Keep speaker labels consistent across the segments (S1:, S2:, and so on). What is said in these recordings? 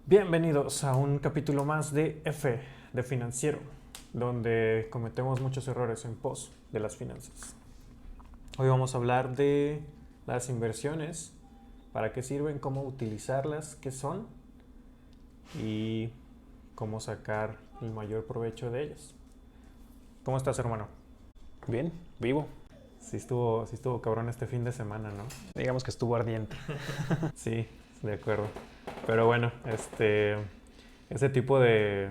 S1: Bienvenidos a un capítulo más de F de Financiero, donde cometemos muchos errores en pos de las finanzas. Hoy vamos a hablar de las inversiones, para qué sirven, cómo utilizarlas, qué son y cómo sacar el mayor provecho de ellas. ¿Cómo estás, hermano?
S2: Bien, vivo.
S1: Sí estuvo cabrón este fin de semana, ¿no?
S2: Digamos que estuvo ardiente.
S1: Sí, de acuerdo. Pero bueno, ese tipo de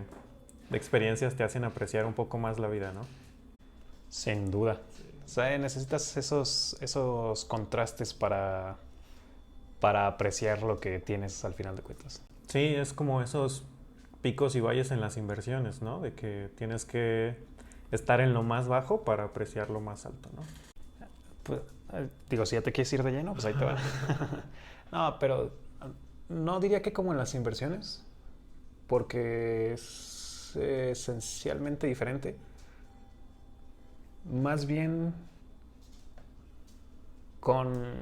S1: experiencias te hacen apreciar un poco más la vida, ¿no?
S2: Sin duda. O sea, necesitas esos contrastes para apreciar lo que tienes al final de cuentas.
S1: Sí, es como esos picos y valles en las inversiones, ¿no? De que tienes que estar en lo más bajo para apreciar lo más alto, ¿no?
S2: Pues, digo, si ya te quieres ir de lleno, pues ahí te va. No, pero no diría que como en las inversiones, porque es esencialmente diferente. Más bien con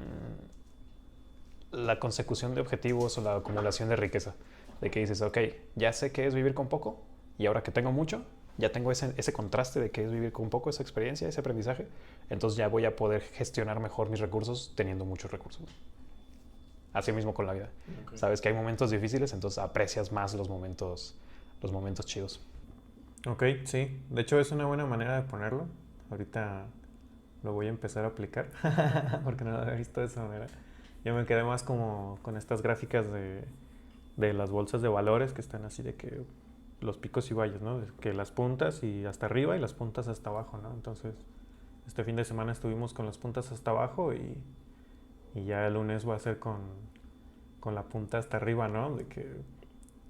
S2: la consecución de objetivos o la acumulación de riqueza. De que dices, ok, ya sé qué es vivir con poco y ahora que tengo mucho, ya tengo ese contraste de que es vivir con poco, esa experiencia, ese aprendizaje, entonces ya voy a poder gestionar mejor mis recursos teniendo muchos recursos. Así mismo con la vida. Okay. Sabes que hay momentos difíciles, entonces aprecias más los momentos chidos.
S1: Ok, sí. De hecho es una buena manera de ponerlo. Ahorita lo voy a empezar a aplicar porque no lo había visto de esa manera. Yo me quedé más como con estas gráficas de las bolsas de valores que están así de que los picos y valles, ¿no? De que las puntas y hasta arriba y las puntas hasta abajo, ¿no? Entonces, este fin de semana estuvimos con las puntas hasta abajo y ya el lunes va a ser con la punta hasta arriba, ¿no? De que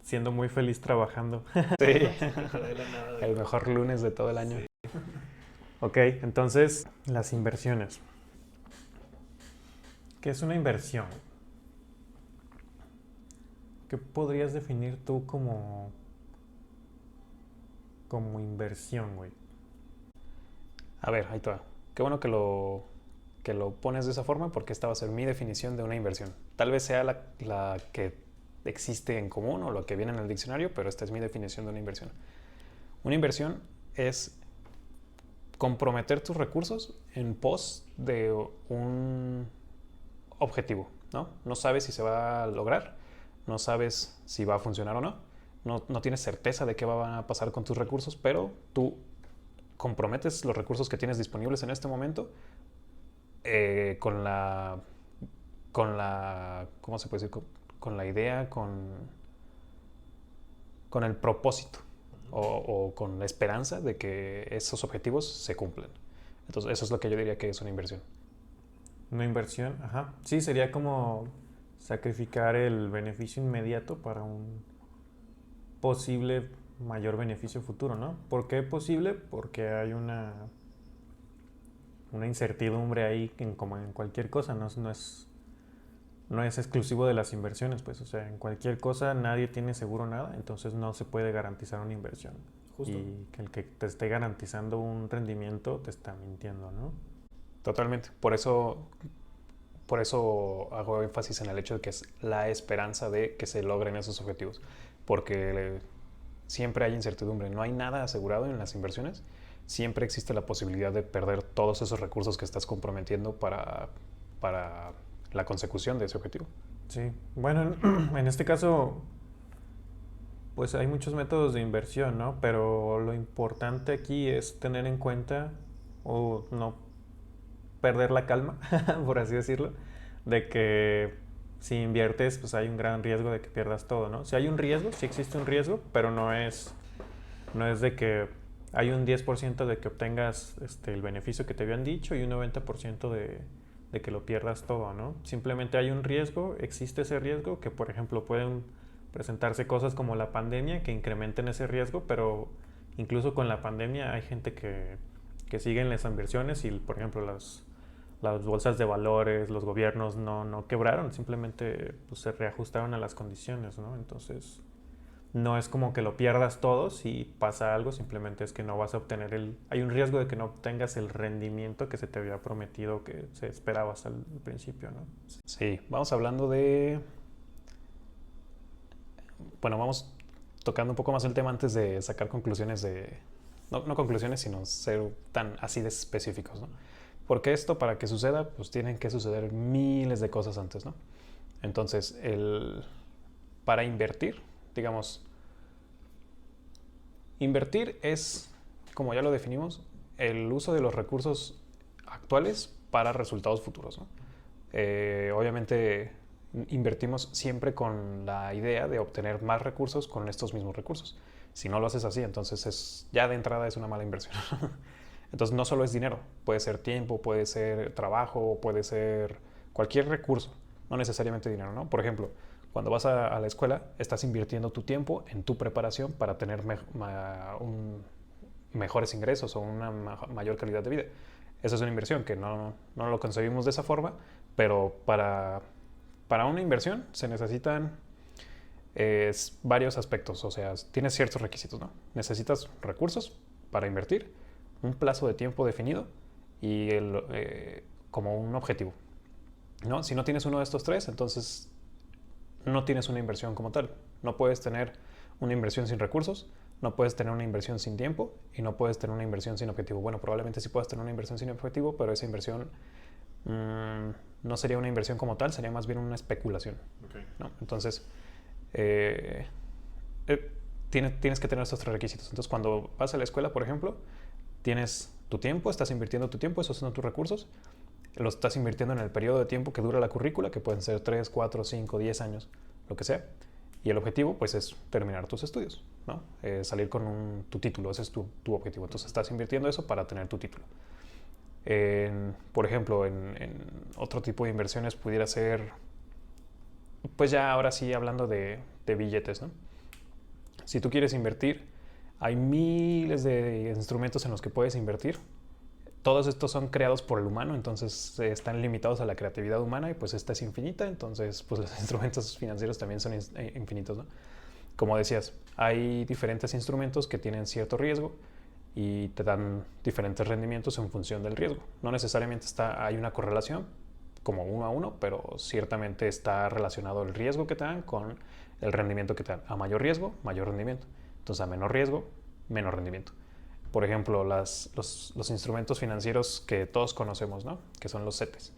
S1: siendo muy feliz trabajando.
S2: Sí, el mejor lunes de todo el año. Sí.
S1: Ok, entonces, las inversiones. ¿Qué es una inversión? ¿Qué podrías definir tú como inversión, güey?
S2: A ver, ahí te va. Qué bueno que lo pones de esa forma porque esta va a ser mi definición de una inversión. Tal vez sea la que existe en común o lo que viene en el diccionario, pero esta es mi definición de una inversión. Una inversión es comprometer tus recursos en pos de un objetivo, ¿no? No sabes si se va a lograr, no sabes si va a funcionar o no, no tienes certeza de qué va a pasar con tus recursos, pero tú comprometes los recursos que tienes disponibles en este momento con la, ¿cómo se puede decir? Con la idea, con el propósito o con la esperanza de que esos objetivos se cumplan. Entonces, eso es lo que yo diría que es una inversión.
S1: Una inversión, ajá. Sí, sería como sacrificar el beneficio inmediato para un posible mayor beneficio futuro, ¿no? ¿Por qué posible? Porque hay una incertidumbre ahí como en cualquier cosa, no es exclusivo de las inversiones, pues, o sea, en cualquier cosa nadie tiene seguro nada, entonces no se puede garantizar una inversión. Justo. Y que el que te esté garantizando un rendimiento te está mintiendo, ¿no?
S2: Totalmente. Por eso hago énfasis en el hecho de que es la esperanza de que se logren esos objetivos. Porque siempre hay incertidumbre. No hay nada asegurado en las inversiones. Siempre existe la posibilidad de perder todos esos recursos que estás comprometiendo para la consecución de ese objetivo.
S1: Sí, bueno, en este caso, pues hay muchos métodos de inversión, ¿no? Pero lo importante aquí es tener en cuenta o no perder la calma, por así decirlo, de que si inviertes, pues hay un gran riesgo de que pierdas todo, ¿no? Si hay un riesgo, sí existe un riesgo, pero no es de que hay un 10% de que obtengas el beneficio que te habían dicho y un 90% de que lo pierdas todo, ¿no? Simplemente hay un riesgo, existe ese riesgo, que por ejemplo pueden presentarse cosas como la pandemia que incrementen ese riesgo, pero incluso con la pandemia hay gente que sigue en las inversiones y, por ejemplo, las bolsas de valores, los gobiernos no quebraron, simplemente pues, se reajustaron a las condiciones, ¿no? Entonces, no es como que lo pierdas todo si pasa algo, simplemente es que no vas a obtener hay un riesgo de que no obtengas el rendimiento que se te había prometido, que se esperabas al principio, ¿no?
S2: Sí, vamos hablando de bueno, vamos tocando un poco más el tema antes de sacar conclusiones de... No conclusiones, sino ser tan así de específicos, ¿no? Porque esto, para que suceda, pues tienen que suceder miles de cosas antes, ¿no? Entonces, para invertir, digamos, invertir es, como ya lo definimos, el uso de los recursos actuales para resultados futuros, ¿no? Obviamente invertimos siempre con la idea de obtener más recursos con estos mismos recursos. Si no lo haces así, entonces ya de entrada es una mala inversión. Entonces no solo es dinero, puede ser tiempo, puede ser trabajo, puede ser cualquier recurso, no necesariamente dinero, ¿no? Por ejemplo, cuando vas a la escuela, estás invirtiendo tu tiempo en tu preparación para tener mejores ingresos o una mayor calidad de vida. Eso es una inversión que no lo concebimos de esa forma, pero para una inversión se necesitan varios aspectos, o sea, tienes ciertos requisitos, ¿no? Necesitas recursos para invertir, un plazo de tiempo definido y como un objetivo, ¿no? Si no tienes uno de estos tres, entonces no tienes una inversión como tal. No puedes tener una inversión sin recursos, no puedes tener una inversión sin tiempo y no puedes tener una inversión sin objetivo. Bueno, probablemente sí puedas tener una inversión sin objetivo, pero esa inversión no sería una inversión como tal, sería más bien una especulación,
S1: Okay.
S2: ¿no? Entonces, tienes que tener estos tres requisitos. Entonces, cuando vas a la escuela, por ejemplo, tienes tu tiempo, estás invirtiendo tu tiempo, esos son tus recursos, los estás invirtiendo en el periodo de tiempo que dura la currícula, que pueden ser 3, 4, 5, 10 años, lo que sea. Y el objetivo, pues, es terminar tus estudios, ¿no? Salir con tu título, ese es tu objetivo. Entonces, estás invirtiendo eso para tener tu título. Por ejemplo, en otro tipo de inversiones pudiera ser, pues ya ahora sí hablando de billetes, ¿no? Si tú quieres invertir, hay miles de instrumentos en los que puedes invertir. Todos estos son creados por el humano, entonces están limitados a la creatividad humana y pues esta es infinita, entonces pues los instrumentos financieros también son infinitos, ¿no? Como decías, hay diferentes instrumentos que tienen cierto riesgo y te dan diferentes rendimientos en función del riesgo. No necesariamente hay una correlación como 1 a 1, pero ciertamente está relacionado el riesgo que te dan con el rendimiento que te dan. A mayor riesgo, mayor rendimiento. Entonces a menor riesgo, menor rendimiento. Por ejemplo, los instrumentos financieros que todos conocemos, ¿no? Que son los CETES.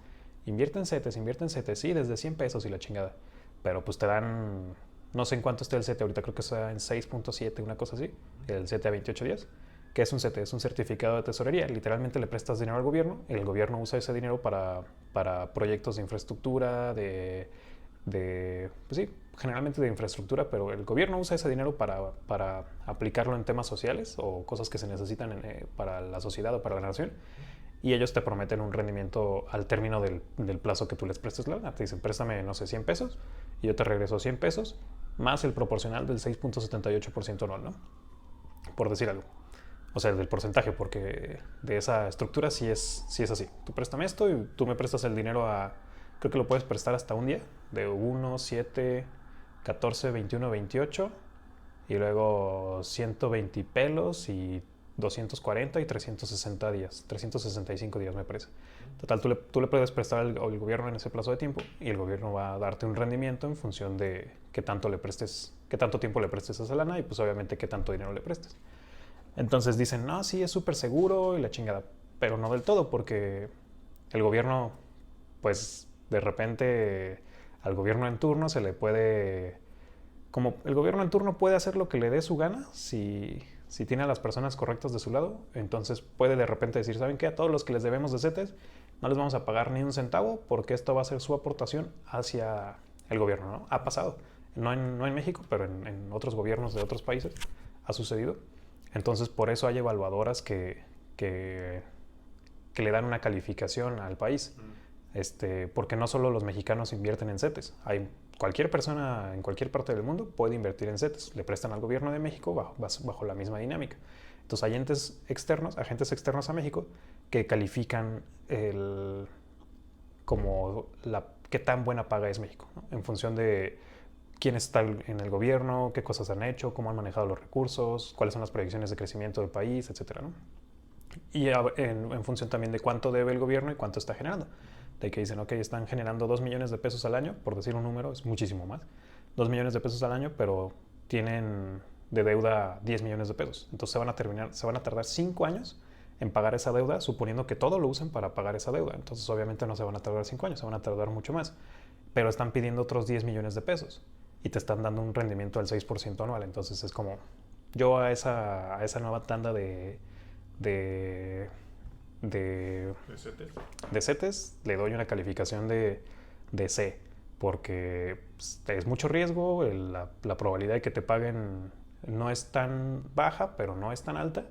S2: Invierten CETES, sí, desde 100 pesos y la chingada. Pero pues te dan, no sé en cuánto esté el CETE, ahorita creo que está en 6.7, una cosa así, el CETE a 28 días. ¿Qué es un CETE? Es un certificado de tesorería. Literalmente le prestas dinero al gobierno, el gobierno usa ese dinero para proyectos de infraestructura, pues sí, generalmente de infraestructura, pero el gobierno usa ese dinero para aplicarlo en temas sociales o cosas que se necesitan para la sociedad o para la nación, y ellos te prometen un rendimiento al término del plazo que tú les prestes la lana. Te dicen, préstame, no sé, 100 pesos, y yo te regreso 100 pesos, más el proporcional del 6.78% anual, ¿no? Por decir algo. O sea, del porcentaje, porque de esa estructura sí es así. Tú préstame esto y tú me prestas el dinero creo que lo puedes prestar hasta un día, de 1, 7, 14, 21, 28, y luego 120 pelos y 240 y 360 días, 365 días me parece. Total, tú le puedes prestar al gobierno en ese plazo de tiempo y el gobierno va a darte un rendimiento en función de qué tanto tiempo le prestes a esa lana y pues obviamente qué tanto dinero le prestes. Entonces dicen, no, sí, es súper seguro y la chingada. Pero no del todo, porque el gobierno, pues de repente al gobierno en turno se le puede... Como el gobierno en turno puede hacer lo que le dé su gana, si tiene a las personas correctas de su lado, entonces puede de repente decir, ¿saben qué? A todos los que les debemos de CETES no les vamos a pagar ni un centavo porque esto va a ser su aportación hacia el gobierno, ¿no? Ha pasado. No en México, pero en otros gobiernos de otros países ha sucedido. Entonces, por eso hay evaluadoras que le dan una calificación al país. Porque no solo los mexicanos invierten en CETES. Cualquier persona en cualquier parte del mundo puede invertir en CETES. Le prestan al gobierno de México bajo la misma dinámica. Entonces, hay agentes externos a México que califican qué tan buena paga es México, ¿no? En función de quién está en el gobierno, qué cosas han hecho, cómo han manejado los recursos, cuáles son las proyecciones de crecimiento del país, etcétera, ¿no? Y en función también de cuánto debe el gobierno y cuánto está generando. De que dicen, ok, están generando 2 millones de pesos al año, por decir un número, es muchísimo más. 2 millones de pesos al año, pero tienen de deuda 10 millones de pesos. Entonces se van a tardar 5 años en pagar esa deuda, suponiendo que todo lo usen para pagar esa deuda. Entonces obviamente no se van a tardar 5 años, se van a tardar mucho más. Pero están pidiendo otros 10 millones de pesos y te están dando un rendimiento del 6% anual. Entonces es como, yo a esa nueva tanda de, de, de CETES le doy una calificación de C, porque es mucho riesgo, la probabilidad de que te paguen no es tan baja, pero no es tan alta,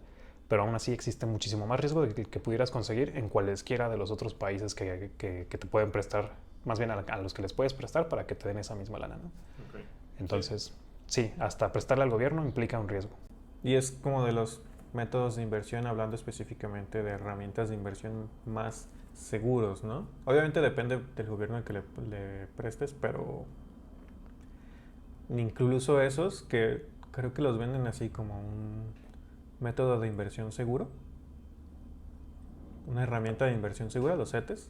S2: pero aún así existe muchísimo más riesgo de que pudieras conseguir en cualesquiera de los otros países que te pueden prestar, más bien a los que les puedes prestar para que te den esa misma lana, ¿no?
S1: Okay.
S2: Entonces, sí, hasta prestarle al gobierno implica un riesgo.
S1: Y es como de los métodos de inversión, hablando específicamente de herramientas de inversión más seguros, ¿no? Obviamente depende del gobierno al que le prestes, pero incluso esos que creo que los venden así como un método de inversión seguro, una herramienta de inversión segura, los CETES,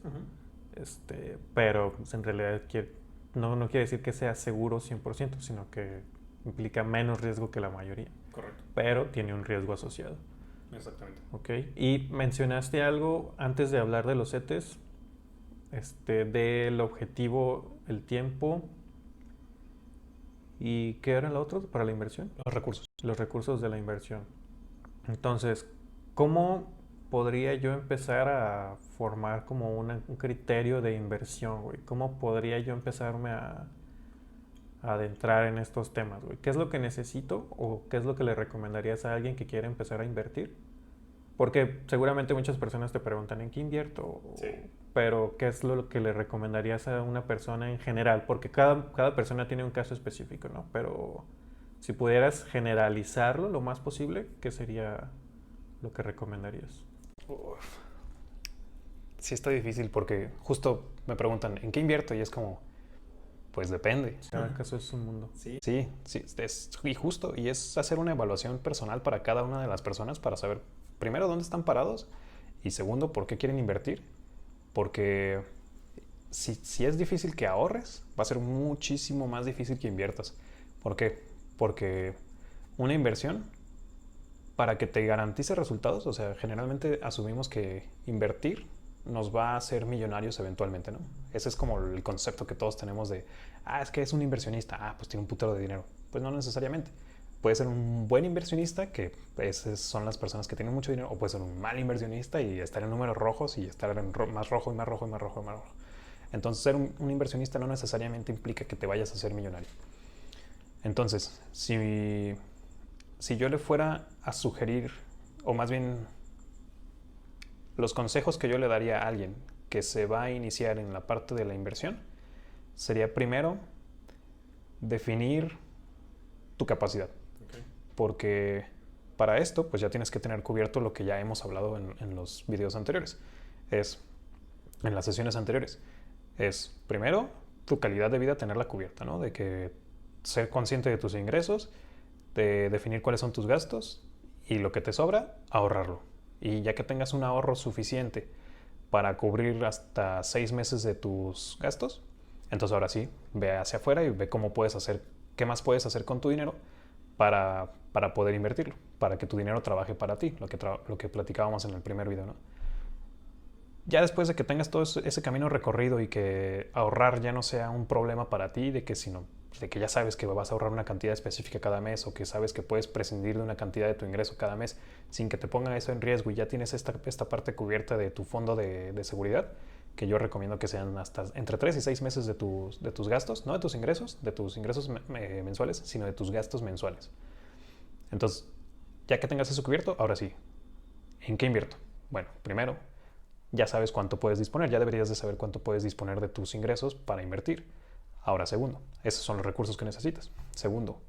S1: pero pues, en realidad no quiere decir que sea seguro 100%, sino que implica menos riesgo que la mayoría.
S2: Correcto.
S1: Pero tiene un riesgo asociado.
S2: Exactamente.
S1: Ok. Y mencionaste algo antes de hablar de los CETES, del objetivo, el tiempo. ¿Y qué era lo otro para la inversión?
S2: Los recursos.
S1: Los recursos de la inversión. Entonces, ¿cómo podría yo empezar a formar como un criterio de inversión, güey? ¿Cómo podría yo empezarme a adentrar en estos temas, güey? ¿Qué es lo que necesito o qué es lo que le recomendarías a alguien que quiere empezar a invertir? Porque seguramente muchas personas te preguntan en qué invierto,
S2: Sí.
S1: Pero ¿qué es lo que le recomendarías a una persona en general? Porque cada persona tiene un caso específico, ¿no? Pero si pudieras generalizarlo lo más posible, ¿qué sería lo que recomendarías?
S2: Uf. Sí está difícil porque justo me preguntan, ¿en qué invierto? Y es como, pues depende.
S1: Cada caso es un mundo.
S2: Sí, y justo, y es hacer una evaluación personal para cada una de las personas para saber, primero, dónde están parados y segundo, por qué quieren invertir. Porque si es difícil que ahorres, va a ser muchísimo más difícil que inviertas. ¿Por qué? Porque una inversión, para que te garantice resultados, o sea, generalmente asumimos que invertir nos va a hacer millonarios eventualmente, ¿no? Ese es como el concepto que todos tenemos de, es que es un inversionista, pues tiene un putero de dinero. Pues no necesariamente. Puede ser un buen inversionista, que esas son las personas que tienen mucho dinero, o puede ser un mal inversionista y estar en números rojos y estar en más rojo y más rojo y más rojo y más rojo. Entonces, ser un inversionista no necesariamente implica que te vayas a ser millonario. Entonces, si yo le fuera a sugerir, o más bien los consejos que yo le daría a alguien que se va a iniciar en la parte de la inversión, sería primero definir tu capacidad. Porque para esto, pues ya tienes que tener cubierto lo que ya hemos hablado en los videos anteriores. En las sesiones anteriores. Es, primero, tu calidad de vida tenerla cubierta, ¿no? De que ser consciente de tus ingresos, de definir cuáles son tus gastos y lo que te sobra, ahorrarlo. Y ya que tengas un ahorro suficiente para cubrir hasta 6 meses de tus gastos, entonces ahora sí, ve hacia afuera y ve cómo puedes hacer, qué más puedes hacer con tu dinero para poder invertirlo, para que tu dinero trabaje para ti, lo que platicábamos en el primer video, ¿no? Ya después de que tengas todo ese camino recorrido y que ahorrar ya no sea un problema para ti, de que ya sabes que vas a ahorrar una cantidad específica cada mes o que sabes que puedes prescindir de una cantidad de tu ingreso cada mes sin que te ponga eso en riesgo y ya tienes esta parte cubierta de tu fondo de seguridad, que yo recomiendo que sean hasta entre 3 y 6 meses de tus gastos, no de tus ingresos mensuales, sino de tus gastos mensuales. Entonces, ya que tengas eso cubierto, ahora sí, ¿en qué invierto? Bueno, primero, ya sabes cuánto puedes disponer, ya deberías de saber cuánto puedes disponer de tus ingresos para invertir. Ahora, segundo, esos son los recursos que necesitas. Segundo,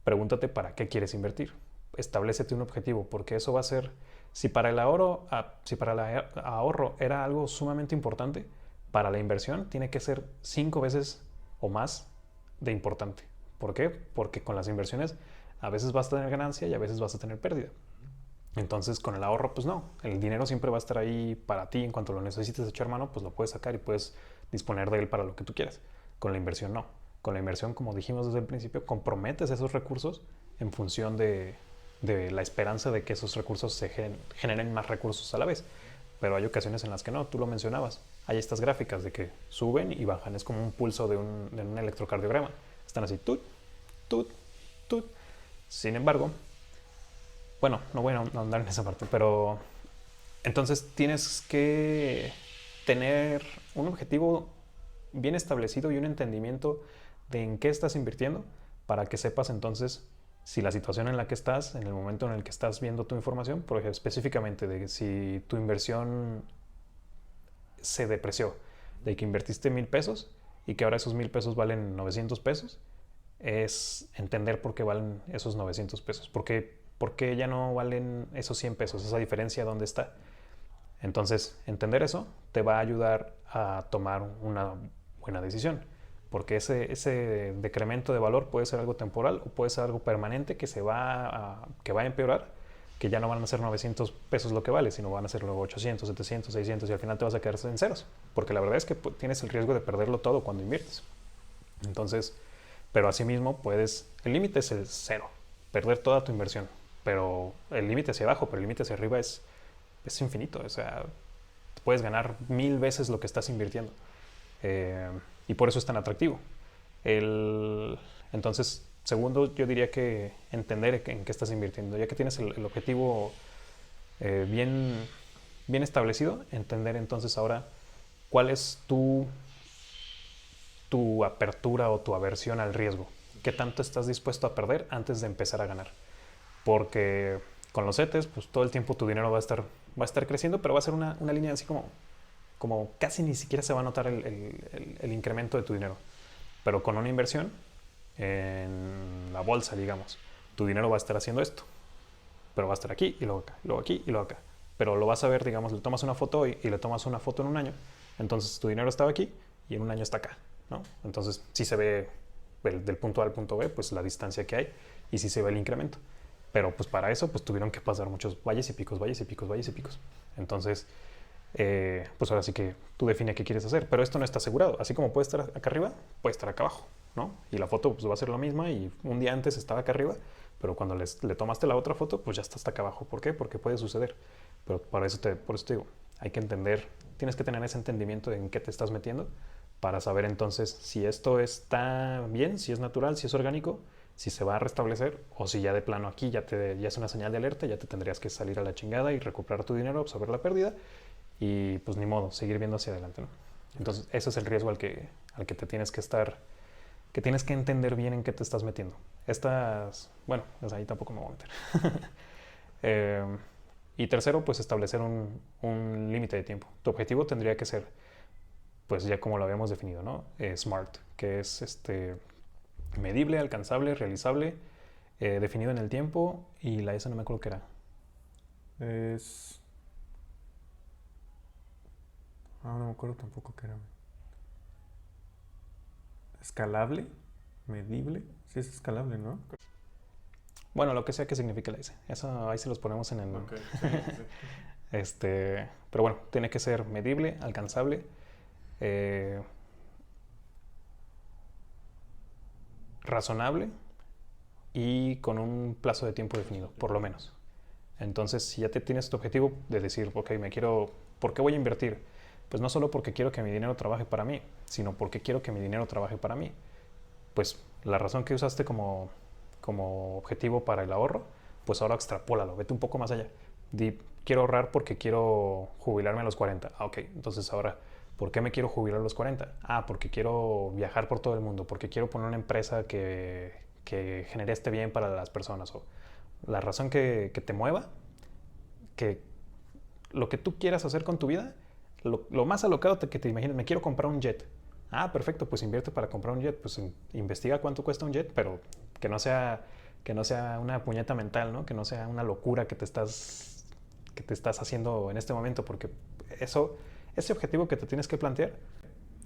S2: pregúntate para qué quieres invertir. Establécete un objetivo, porque eso va a ser, si para el ahorro era algo sumamente importante, para la inversión tiene que ser 5 veces o más de importante. ¿Por qué? Porque con las inversiones a veces vas a tener ganancia y a veces vas a tener pérdida. Entonces con el ahorro, pues no, el dinero siempre va a estar ahí para ti. En cuanto lo necesites echar mano, pues lo puedes sacar y puedes disponer de él para lo que tú quieras. Con la inversión no. Con la inversión, como dijimos desde el principio, comprometes esos recursos en función de la esperanza de que esos recursos se generen más recursos a la vez. Pero hay ocasiones en las que no, tú lo mencionabas. Hay estas gráficas de que suben y bajan, es como un pulso de un electrocardiograma. Están así, tut, tut, tut. Sin embargo, bueno, no voy a andar en esa parte, pero entonces tienes que tener un objetivo bien establecido y un entendimiento de en qué estás invirtiendo para que sepas entonces si la situación en la que estás, en el momento en el que estás viendo tu información, por ejemplo, específicamente de si tu inversión se depreció, de que invertiste 1,000 pesos y que ahora esos 1,000 pesos valen 900 pesos, es entender por qué valen esos 900 pesos, por qué ya no valen esos 100 pesos, esa diferencia dónde está. Entonces, entender eso te va a ayudar a tomar una buena decisión, porque ese decremento de valor puede ser algo temporal o puede ser algo permanente que va a empeorar, que ya no van a ser 900 pesos lo que vale, sino van a ser luego 800, 700, 600 y al final te vas a quedar en ceros, porque la verdad es que tienes el riesgo de perderlo todo cuando inviertes. Entonces, pero asimismo el límite es el cero, perder toda tu inversión, pero el límite hacia abajo, pero el límite hacia arriba es infinito, o sea, puedes ganar 1,000 veces lo que estás invirtiendo. Y por eso es tan atractivo. Entonces, segundo, yo diría que entender en qué estás invirtiendo. Ya que tienes el objetivo bien establecido, entender entonces ahora cuál es tu apertura o tu aversión al riesgo. ¿Qué tanto estás dispuesto a perder antes de empezar a ganar? Porque con los CETES, pues todo el tiempo tu dinero va a estar creciendo, pero va a ser una línea así como casi ni siquiera se va a notar el incremento de tu dinero. Pero con una inversión en la bolsa, digamos, tu dinero va a estar haciendo esto, pero va a estar aquí y luego acá, luego aquí y luego acá. Pero lo vas a ver, digamos, le tomas una foto hoy y le tomas una foto en un año, entonces tu dinero estaba aquí y en un año está acá, ¿no? Entonces sí se ve del punto A al punto B, pues la distancia que hay y sí se ve el incremento. Pero pues para eso pues tuvieron que pasar muchos valles y picos, valles y picos, valles y picos. Entonces, pues ahora sí que tú define qué quieres hacer. Pero esto no está asegurado. Así como puede estar acá arriba, puede estar acá abajo, ¿no? Y la foto pues va a ser la misma y un día antes estaba acá arriba, pero cuando le tomaste la otra foto, pues ya está hasta acá abajo. ¿Por qué? Porque puede suceder. Pero por eso te digo, hay que entender, tienes que tener ese entendimiento de en qué te estás metiendo para saber entonces si esto está bien, si es natural, si es orgánico, si se va a restablecer o si ya de plano aquí ya es una señal de alerta, ya te tendrías que salir a la chingada y recuperar tu dinero, absorber la pérdida y pues ni modo, seguir viendo hacia adelante, ¿no? Entonces ese es el riesgo al que te tienes que que tienes que entender bien en qué te estás metiendo. Bueno, pues ahí tampoco me voy a meter. Y tercero, pues establecer un límite de tiempo. Tu objetivo tendría que ser, pues ya como lo habíamos definido, ¿no? SMART, que es medible, alcanzable, realizable, definido en el tiempo, y la S no me acuerdo qué era.
S1: No me acuerdo tampoco qué era. ¿Escalable? ¿Medible? Sí es escalable, ¿no?
S2: Bueno, lo que sea que signifique la S. Eso ahí se los ponemos en el...
S1: Okay, sí.
S2: Pero bueno, tiene que ser medible, alcanzable, razonable y con un plazo de tiempo definido, por lo menos. Entonces, si ya tienes tu objetivo de decir, ok, ¿por qué voy a invertir? Pues no solo porque quiero que mi dinero trabaje para mí, sino porque quiero que mi dinero trabaje para mí. Pues la razón que usaste como objetivo para el ahorro, pues ahora extrapólalo, vete un poco más allá. Quiero ahorrar porque quiero jubilarme a los 40. Ok, entonces ahora, ¿por qué me quiero jubilar a los 40? Porque quiero viajar por todo el mundo, porque quiero poner una empresa que genere este bien para las personas. O la razón que te mueva, que lo que tú quieras hacer con tu vida, lo más alocado que te imagines, me quiero comprar un jet. Perfecto, pues invierte para comprar un jet. Pues investiga cuánto cuesta un jet, pero que no sea una puñeta mental, ¿no? Que no sea una locura que te estás haciendo en este momento, porque ese objetivo que te tienes que plantear.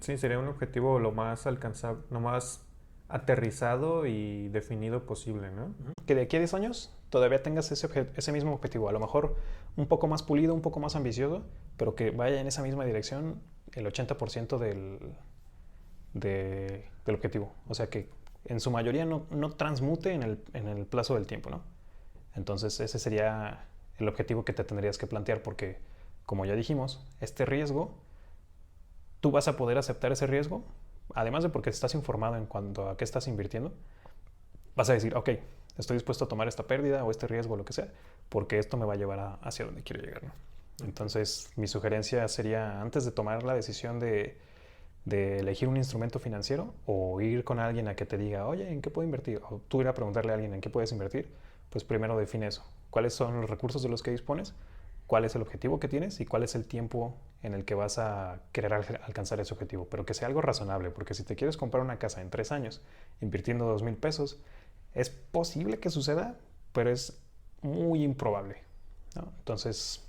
S1: Sí, sería un objetivo lo más alcanzable, lo más aterrizado y definido posible, ¿no?
S2: Que de aquí a 10 años todavía tengas ese mismo objetivo, a lo mejor un poco más pulido, un poco más ambicioso, pero que vaya en esa misma dirección el 80% del objetivo. O sea, que en su mayoría no transmute en el plazo del tiempo, ¿no? Entonces ese sería el objetivo que te tendrías que plantear porque, como ya dijimos, este riesgo, tú vas a poder aceptar ese riesgo, además de porque estás informado en cuanto a qué estás invirtiendo, vas a decir, ok, estoy dispuesto a tomar esta pérdida o este riesgo o lo que sea, porque esto me va a llevar hacia donde quiero llegar, ¿no? Entonces, mi sugerencia sería, antes de tomar la decisión de elegir un instrumento financiero o ir con alguien a que te diga, oye, ¿en qué puedo invertir? O tú ir a preguntarle a alguien en qué puedes invertir, pues primero define eso. ¿Cuáles son los recursos de los que dispones? ¿Cuál es el objetivo que tienes? ¿Y cuál es el tiempo en el que vas a querer alcanzar ese objetivo? Pero que sea algo razonable, porque si te quieres comprar una casa en 3 años invirtiendo 2,000 pesos, es posible que suceda, pero es muy improbable, ¿no? Entonces,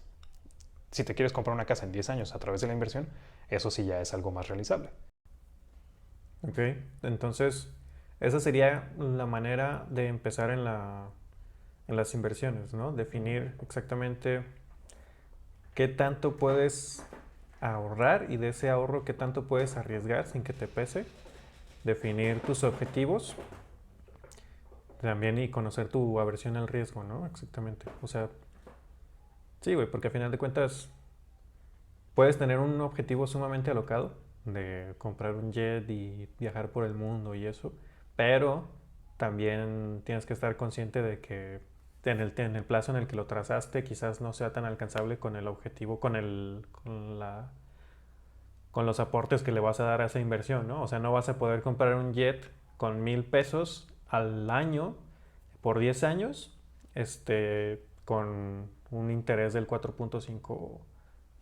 S2: si te quieres comprar una casa en 10 años a través de la inversión, eso sí ya es algo más realizable.
S1: Ok, entonces esa sería la manera de empezar en las inversiones, ¿no? Definir exactamente qué tanto puedes ahorrar y de ese ahorro qué tanto puedes arriesgar sin que te pese. Definir tus objetivos también y conocer tu aversión al riesgo, ¿no? Exactamente. O sea, sí, güey, porque a final de cuentas puedes tener un objetivo sumamente alocado de comprar un jet y viajar por el mundo y eso, pero también tienes que estar consciente de que en el plazo en el que lo trazaste quizás no sea tan alcanzable con el objetivo, con los aportes que le vas a dar a esa inversión, ¿no? O sea, no vas a poder comprar un jet con 1,000 pesos al año por 10 años, con un interés del 4,5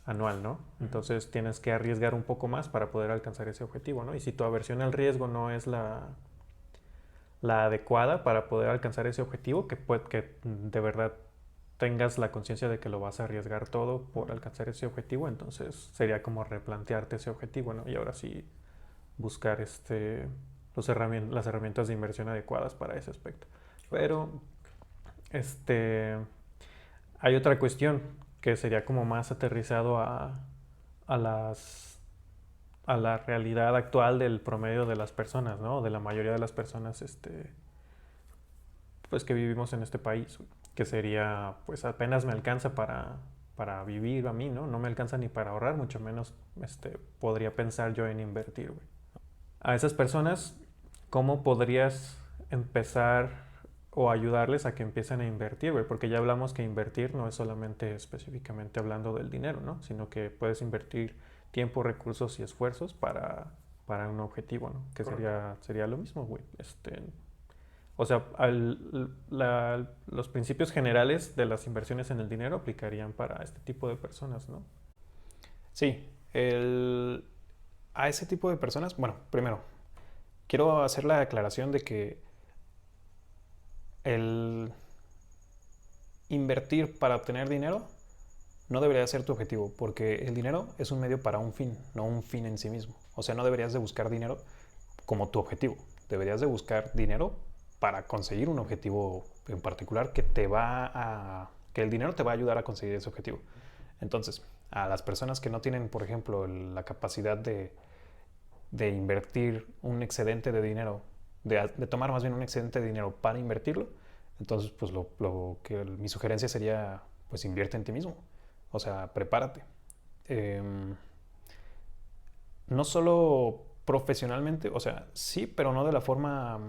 S1: anual, ¿no? Entonces tienes que arriesgar un poco más para poder alcanzar ese objetivo, ¿no? Y si tu aversión al riesgo no es la adecuada para poder alcanzar ese objetivo, que de verdad tengas la conciencia de que lo vas a arriesgar todo por alcanzar ese objetivo, entonces sería como replantearte ese objetivo, ¿no? Y ahora sí buscar las herramientas de inversión adecuadas para ese aspecto. Pero este hay otra cuestión que sería como más aterrizado a las a la realidad actual del promedio de las personas, ¿no? De la mayoría de las personas, pues que vivimos en este país, que sería, pues apenas me alcanza para vivir a mí, ¿no? No me alcanza ni para ahorrar, mucho menos, podría pensar yo en invertir, güey. A esas personas, ¿cómo podrías empezar o ayudarles a que empiecen a invertir, güey? Porque ya hablamos que invertir no es solamente específicamente hablando del dinero, ¿no? Sino que puedes invertir tiempo, recursos y esfuerzos para un objetivo, ¿no? Que sería lo mismo, güey. O sea, los principios generales de las inversiones en el dinero aplicarían para este tipo de personas, ¿no?
S2: Sí, a ese tipo de personas, bueno, primero, quiero hacer la aclaración de que el invertir para obtener dinero no debería ser tu objetivo, porque el dinero es un medio para un fin, no un fin en sí mismo. O sea, no deberías de buscar dinero como tu objetivo. Deberías de buscar dinero para conseguir un objetivo en particular que el dinero te va a ayudar a conseguir ese objetivo. Entonces, a las personas que no tienen, por ejemplo, la capacidad de invertir un excedente de dinero, de tomar más bien un excedente de dinero para invertirlo, entonces pues mi sugerencia sería, pues invierte en ti mismo. O sea, prepárate. No solo profesionalmente, o sea, sí, pero no de la forma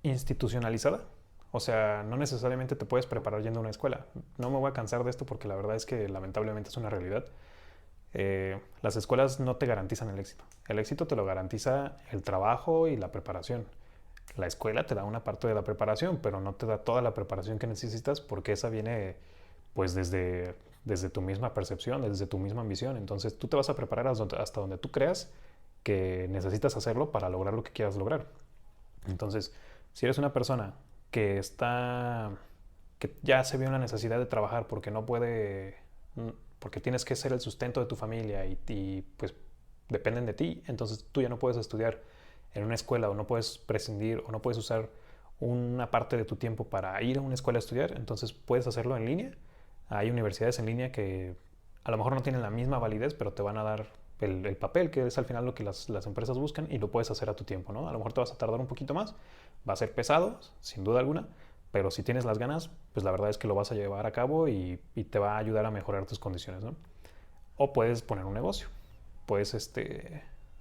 S2: institucionalizada. O sea, no necesariamente te puedes preparar yendo a una escuela. No me voy a cansar de esto porque la verdad es que lamentablemente es una realidad. Las escuelas no te garantizan el éxito. El éxito te lo garantiza el trabajo y la preparación. La escuela te da una parte de la preparación, pero no te da toda la preparación que necesitas porque esa viene pues desde tu misma percepción, desde tu misma ambición. Entonces tú te vas a preparar hasta donde tú creas que necesitas hacerlo para lograr lo que quieras lograr. Entonces, si eres una persona que que ya se ve una necesidad de trabajar porque no puede, porque tienes que ser el sustento de tu familia pues dependen de ti, entonces tú ya no puedes estudiar en una escuela o no puedes prescindir o no puedes usar una parte de tu tiempo para ir a una escuela a estudiar, entonces puedes hacerlo en línea. Hay universidades en línea que A lo mejor no tienen la misma validez, pero te van a dar el papel, que es al final lo que las empresas buscan, y lo puedes hacer a tu tiempo, ¿no? A lo mejor te vas a tardar un poquito más, va a ser pesado, sin duda alguna, pero si tienes las ganas, pues la verdad es que lo vas a llevar a cabo y te va a ayudar a mejorar tus condiciones, ¿no? O puedes poner un negocio, puedes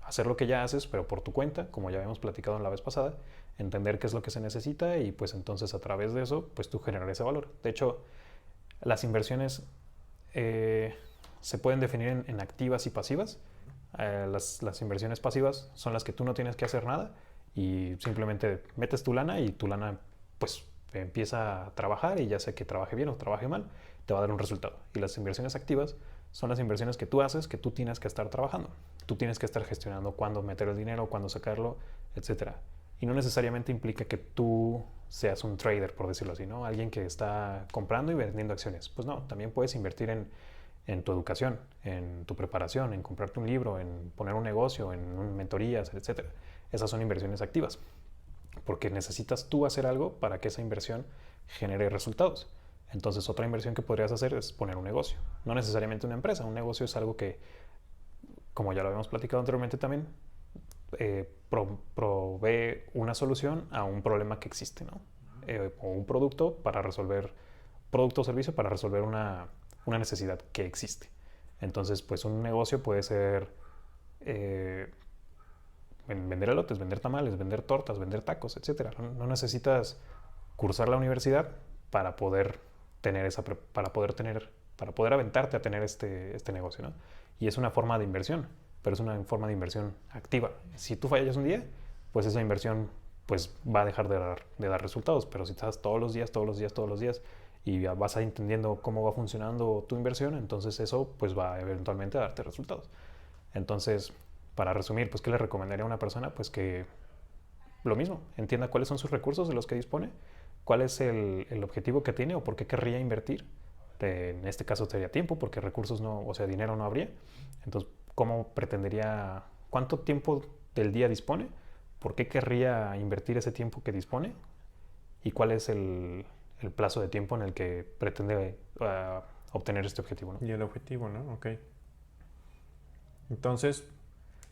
S2: hacer lo que ya haces, pero por tu cuenta, como ya habíamos platicado en la vez pasada, entender qué es lo que se necesita y pues entonces a través de eso, pues tú generar ese valor. De hecho, las inversiones se pueden definir en activas y pasivas. Las inversiones pasivas son las que tú no tienes que hacer nada y simplemente metes tu lana y tu lana pues empieza a trabajar, y ya sea que trabaje bien o trabaje mal, te va a dar un resultado. Y las inversiones activas son las inversiones que tú haces, que tú tienes que estar trabajando. Tú tienes que estar gestionando cuándo meter el dinero, cuándo sacarlo, etcétera. Y no necesariamente implica que tú seas un trader, por decirlo así, ¿no? Alguien que está comprando y vendiendo acciones. Pues no, también puedes invertir en tu educación, en tu preparación, en comprarte un libro, en poner un negocio, en mentorías, etcétera. Esas son inversiones activas, porque necesitas tú hacer algo para que esa inversión genere resultados. Entonces, otra inversión que podrías hacer es poner un negocio. No necesariamente una empresa. Un negocio es algo que, como ya lo habíamos platicado anteriormente también, provee una solución a un problema que existe, ¿no? O un producto para resolver, producto o servicio para resolver una necesidad que existe. Entonces, pues un negocio puede ser vender elotes, vender tamales, vender tortas, vender tacos, etcétera. No necesitas cursar la universidad para poder tener para poder aventarte a tener este negocio, ¿no? Y es una forma de inversión, pero es una forma de inversión activa. Si tú fallas un día, pues esa inversión pues va a dejar de dar resultados, pero si estás todos los días y ya vas entendiendo cómo va funcionando tu inversión, entonces eso pues va eventualmente a darte resultados. Entonces, para resumir, pues ¿qué le recomendaría a una persona? Pues que lo mismo, entienda cuáles son sus recursos de los que dispone, cuál es el objetivo que tiene o por qué querría invertir. En este caso sería tiempo, porque recursos no, o sea, dinero no habría. Entonces, ¿cómo pretendería, cuánto tiempo del día dispone? ¿Por qué querría invertir ese tiempo que dispone? ¿Y cuál es el plazo de tiempo en el que pretende obtener este objetivo, ¿no?
S1: Y el objetivo, ¿no? Ok. Entonces,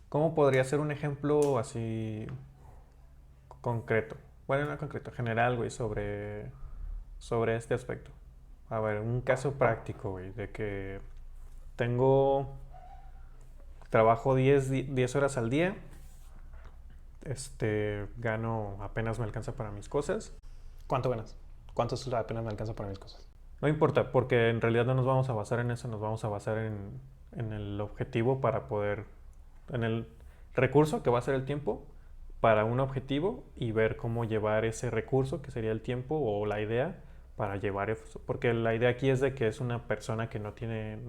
S1: ¿cómo podría ser un ejemplo así concreto? Bueno, no concreto, general, güey, sobre este aspecto. A ver, un caso práctico, güey, de que trabajo 10 horas al día, gano, apenas me alcanza para mis cosas.
S2: ¿Cuánto ganas? ¿Cuánto apenas me alcanza para mis cosas?
S1: No importa, porque en realidad no nos vamos a basar en eso, nos vamos a basar en el objetivo para poder, en el recurso que va a ser el tiempo para un objetivo y ver cómo llevar ese recurso, que sería el tiempo o la idea, para llevar eso. Porque la idea aquí es de que es una persona que no tiene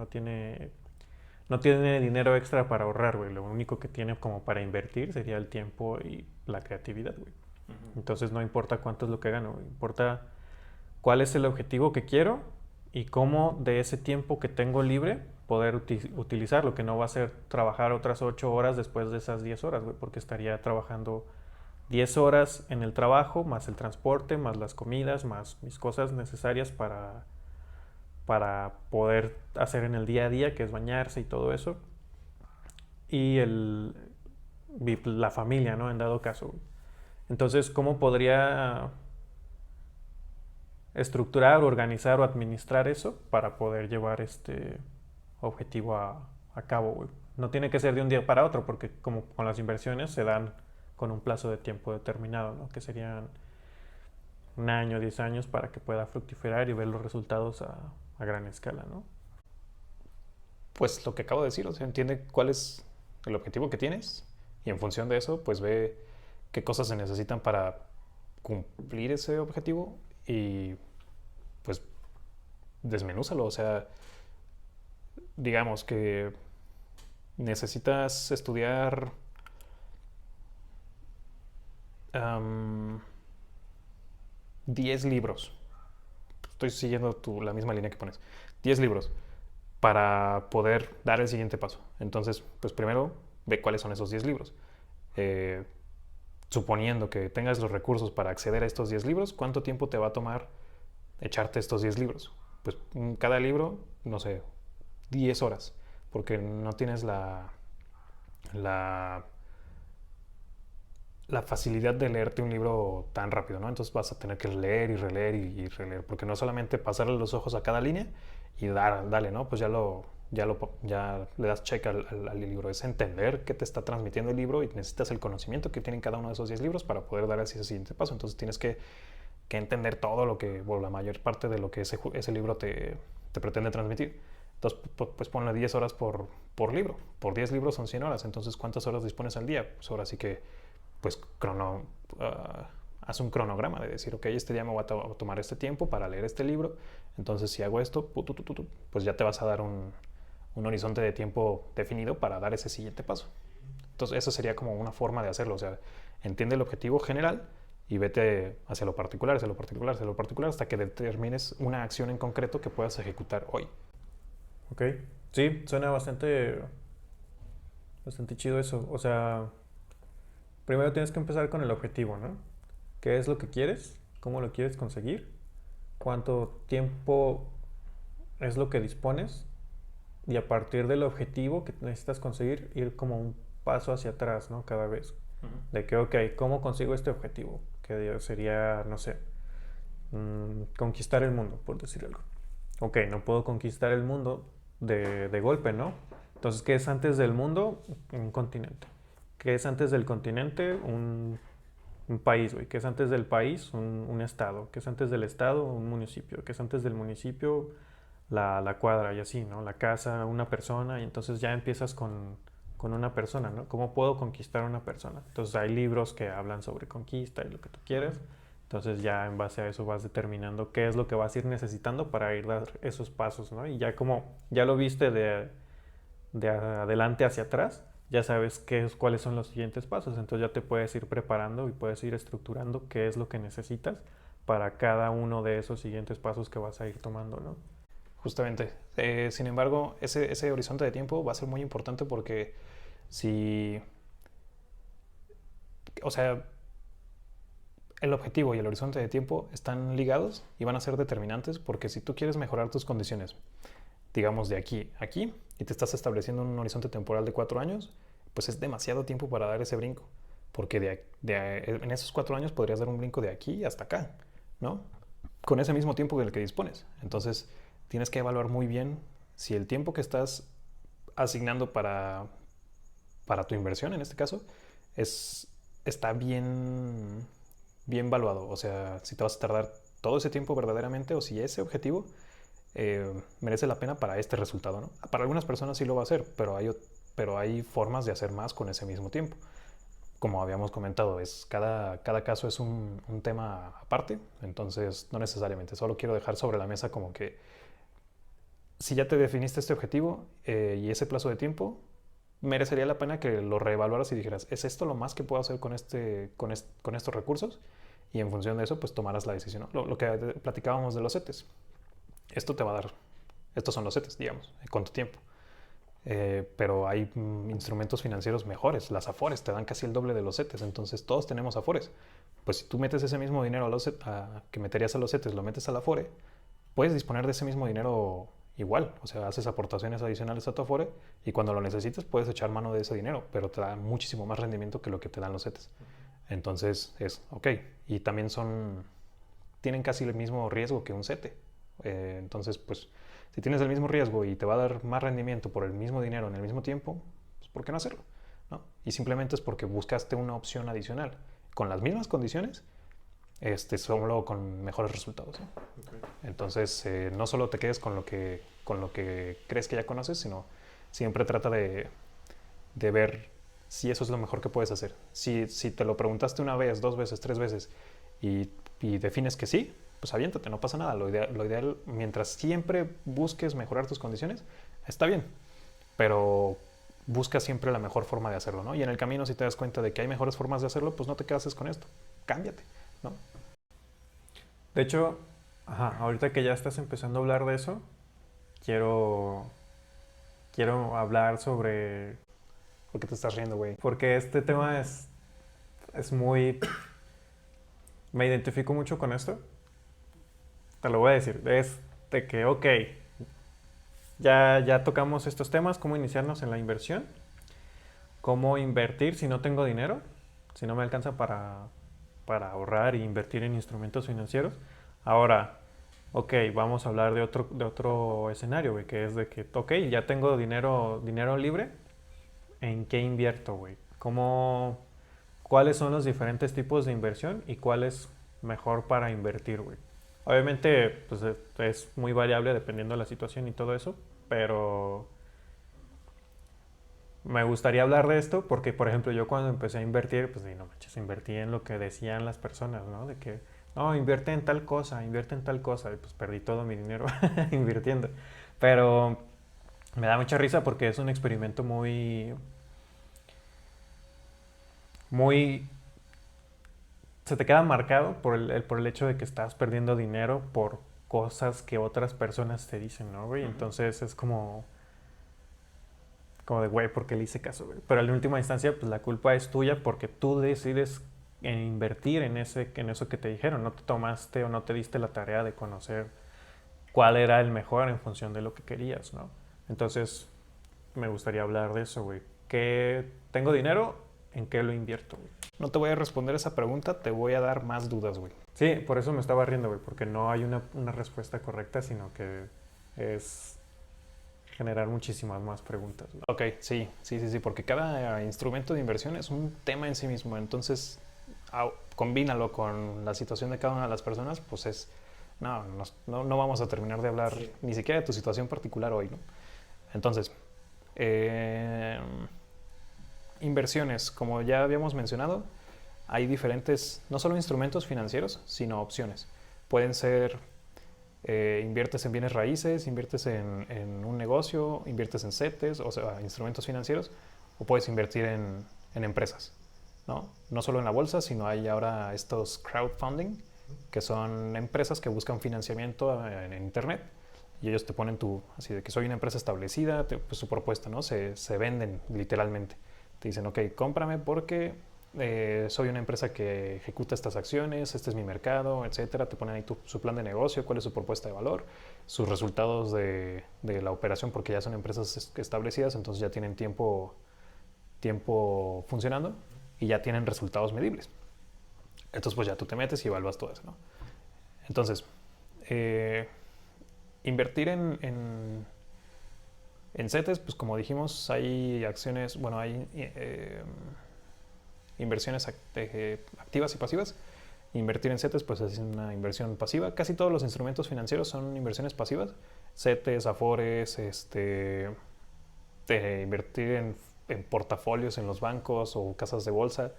S1: dinero extra para ahorrar, güey. Lo único que tiene como para invertir sería el tiempo y la creatividad, güey. Entonces no importa cuánto es lo que gano, güey. Importa cuál es el objetivo que quiero y cómo de ese tiempo que tengo libre poder utilizarlo, que no va a ser trabajar otras 8 horas después de esas 10 horas, güey, porque estaría trabajando 10 horas en el trabajo, más el transporte, más las comidas, más mis cosas necesarias para poder hacer en el día a día, que es bañarse y todo eso. Y la familia, ¿no? En dado caso. Entonces, ¿cómo podría estructurar, organizar o administrar eso para poder llevar este objetivo a cabo, güey? No tiene que ser de un día para otro, porque como con las inversiones se dan con un plazo de tiempo determinado, ¿no? Que serían 1 año, 10 años para que pueda fructificar y ver los resultados a gran escala, ¿no?
S2: Pues lo que acabo de decir, o sea, entiende cuál es el objetivo que tienes y en función de eso, pues ve qué cosas se necesitan para cumplir ese objetivo y pues desmenúzalo, o sea, digamos que necesitas estudiar 10 libros. Estoy siguiendo la misma línea que pones. 10 libros para poder dar el siguiente paso. Entonces, pues primero ve cuáles son esos 10 libros. Suponiendo que tengas los recursos para acceder a estos 10 libros, ¿cuánto tiempo te va a tomar echarte estos 10 libros? Pues cada libro, no sé, 10 horas, porque no tienes la, la facilidad de leerte un libro tan rápido, ¿no? Entonces vas a tener que leer y releer y releer, porque no solamente pasarle los ojos a cada línea y dale, ¿no? Pues ya le das check al libro. Es entender qué te está transmitiendo el libro y necesitas el conocimiento que tienen cada uno de esos 10 libros para poder dar ese siguiente paso. Entonces tienes que entender todo lo que, bueno, la mayor parte de lo que ese libro te pretende transmitir. Entonces, pues ponle 10 horas por libro. Por 10 libros son 100 horas. Entonces, ¿cuántas horas dispones al día? Pues ahora sí que, pues, haz un cronograma de decir, ok, este día me voy a tomar este tiempo para leer este libro. Entonces, si hago esto, pues ya te vas a dar un horizonte de tiempo definido para dar ese siguiente paso. Entonces, eso sería como una forma de hacerlo. O sea, entiende el objetivo general y vete hacia lo particular, hacia lo particular, hacia lo particular, hasta que determines una acción en concreto que puedas ejecutar hoy.
S1: Ok. Sí, suena bastante, bastante chido eso. O sea, primero tienes que empezar con el objetivo, ¿no? ¿Qué es lo que quieres? ¿Cómo lo quieres conseguir? ¿Cuánto tiempo es lo que dispones? Y a partir del objetivo que necesitas conseguir, ir como un paso hacia atrás, ¿no? Cada vez. De que, ok, ¿cómo consigo este objetivo? Que sería, no sé, conquistar el mundo, por decir algo. Ok, no puedo conquistar el mundo de golpe, ¿no? Entonces, ¿qué es antes del mundo? Un continente. ¿Qué es antes del continente? Un país, güey. ¿Qué es antes del país? Un estado. ¿Qué es antes del estado? Un municipio. ¿Qué es antes del municipio? La cuadra y así, ¿no? La casa, una persona. Y entonces ya empiezas con una persona, ¿no? ¿Cómo puedo conquistar a una persona? Entonces hay libros que hablan sobre conquista y lo que tú quieras. Entonces ya en base a eso vas determinando qué es lo que vas a ir necesitando para ir a dar esos pasos, ¿no? Y ya como ya lo viste de adelante hacia atrás, ya sabes cuáles son los siguientes pasos. Entonces ya te puedes ir preparando y puedes ir estructurando qué es lo que necesitas para cada uno de esos siguientes pasos que vas a ir tomando, ¿no?
S2: Justamente. Sin embargo, ese horizonte de tiempo va a ser muy importante porque si, o sea, el objetivo y el horizonte de tiempo están ligados y van a ser determinantes porque si tú quieres mejorar tus condiciones, digamos de aquí a aquí, y te estás estableciendo un horizonte temporal de 4 años, pues es demasiado tiempo para dar ese brinco. Porque en esos 4 años podrías dar un brinco de aquí hasta acá, ¿no? Con ese mismo tiempo del que dispones. Entonces, tienes que evaluar muy bien si el tiempo que estás asignando para tu inversión, en este caso, está bien valuado. O sea, si te vas a tardar todo ese tiempo verdaderamente o si ese objetivo merece la pena para este resultado, ¿no? Para algunas personas sí lo va a hacer, pero hay formas de hacer más con ese mismo tiempo. Como habíamos comentado, cada caso es un tema aparte, entonces no necesariamente. Solo quiero dejar sobre la mesa como que si ya te definiste este objetivo y ese plazo de tiempo, merecería la pena que lo reevaluaras y dijeras, ¿es esto lo más que puedo hacer con estos recursos? Y en función de eso, pues tomarás la decisión, ¿no? Lo que platicábamos de los CETES. Esto te va a dar, estos son los CETES, digamos, con tu tiempo. Pero hay instrumentos financieros mejores. Las Afores te dan casi el doble de los CETES, entonces todos tenemos Afores. Pues si tú metes ese mismo dinero que meterías a los CETES, lo metes a la Afore, puedes disponer de ese mismo dinero igual. O sea, haces aportaciones adicionales a tu Afore y cuando lo necesites puedes echar mano de ese dinero, pero te da muchísimo más rendimiento que lo que te dan los CETES. Entonces es ok. Y también tienen casi el mismo riesgo que un CETE. Entonces, pues, si tienes el mismo riesgo y te va a dar más rendimiento por el mismo dinero en el mismo tiempo, pues, ¿por qué no hacerlo? ¿No? Y simplemente es porque buscaste una opción adicional con las mismas condiciones, solo con mejores resultados, ¿no? Okay. Entonces, no solo te quedes con lo que crees que ya conoces, sino siempre trata de ver si eso es lo mejor que puedes hacer. Si te lo preguntaste una vez, 2 veces, 3 veces y defines que sí, pues aviéntate, no pasa nada. Lo ideal, mientras siempre busques mejorar tus condiciones, está bien, pero busca siempre la mejor forma de hacerlo, ¿no? Y en el camino, si te das cuenta de que hay mejores formas de hacerlo, pues no te quedes con esto, cámbiate, ¿no?
S1: De hecho, ahorita que ya estás empezando a hablar de eso, quiero hablar sobre...
S2: ¿Por qué te estás riendo, güey?
S1: Porque este tema es muy... Me identifico mucho con esto. Te lo voy a decir. Es de que, ok, ya tocamos estos temas, cómo iniciarnos en la inversión, cómo invertir si no tengo dinero, si no me alcanza para ahorrar e invertir en instrumentos financieros. Ahora, ok, vamos a hablar de otro escenario, güey, que es de que, ok, ya tengo dinero libre, ¿en qué invierto, güey? ¿Cuáles son los diferentes tipos de inversión y cuál es mejor para invertir, güey? Obviamente, pues es muy variable dependiendo de la situación y todo eso, pero me gustaría hablar de esto porque, por ejemplo, yo cuando empecé a invertir, pues no manches, invertí en lo que decían las personas, ¿no? De que, no, invierte en tal cosa, y pues perdí todo mi dinero invirtiendo. Pero me da mucha risa porque es un experimento muy, se te queda marcado por el hecho de que estás perdiendo dinero por cosas que otras personas te dicen, ¿no, güey? Entonces es como de, güey, ¿por qué le hice caso, güey? Pero en última instancia, pues la culpa es tuya porque tú decides en invertir en eso que te dijeron. No te tomaste o no te diste la tarea de conocer cuál era el mejor en función de lo que querías, ¿no? Entonces, me gustaría hablar de eso, güey. ¿Qué tengo dinero? ¿En qué lo invierto, güey?
S2: No te voy a responder esa pregunta, te voy a dar más dudas, güey.
S1: Sí, por eso me estaba riendo, güey, porque no hay una respuesta correcta, sino que es generar muchísimas más preguntas, ¿no?
S2: Ok, sí, porque cada instrumento de inversión es un tema en sí mismo, entonces combínalo con la situación de cada una de las personas, pues no vamos a terminar de hablar ni siquiera de tu situación particular hoy, ¿no? Entonces, eh, inversiones, como ya habíamos mencionado, hay diferentes, no solo instrumentos financieros, sino opciones. Pueden ser, inviertes en bienes raíces, inviertes en un negocio, inviertes en CETES, o sea, instrumentos financieros, o puedes invertir en empresas, ¿no? No solo en la bolsa, sino hay ahora estos crowdfunding, que son empresas que buscan financiamiento en Internet y ellos te ponen así de que soy una empresa establecida, pues su propuesta, ¿no? Se venden literalmente. Te dicen, ok, cómprame porque soy una empresa que ejecuta estas acciones, este es mi mercado, etcétera. Te ponen ahí su plan de negocio, cuál es su propuesta de valor, sus resultados de la operación, porque ya son empresas establecidas, entonces ya tienen tiempo funcionando y ya tienen resultados medibles. Entonces pues ya tú te metes y evalúas todo eso, ¿no? Entonces, invertir en CETES, pues como dijimos, hay acciones, bueno, hay inversiones activas y pasivas. Invertir en CETES pues es una inversión pasiva. Casi todos los instrumentos financieros son inversiones pasivas. CETES, Afores, invertir en portafolios en los bancos o casas de bolsa.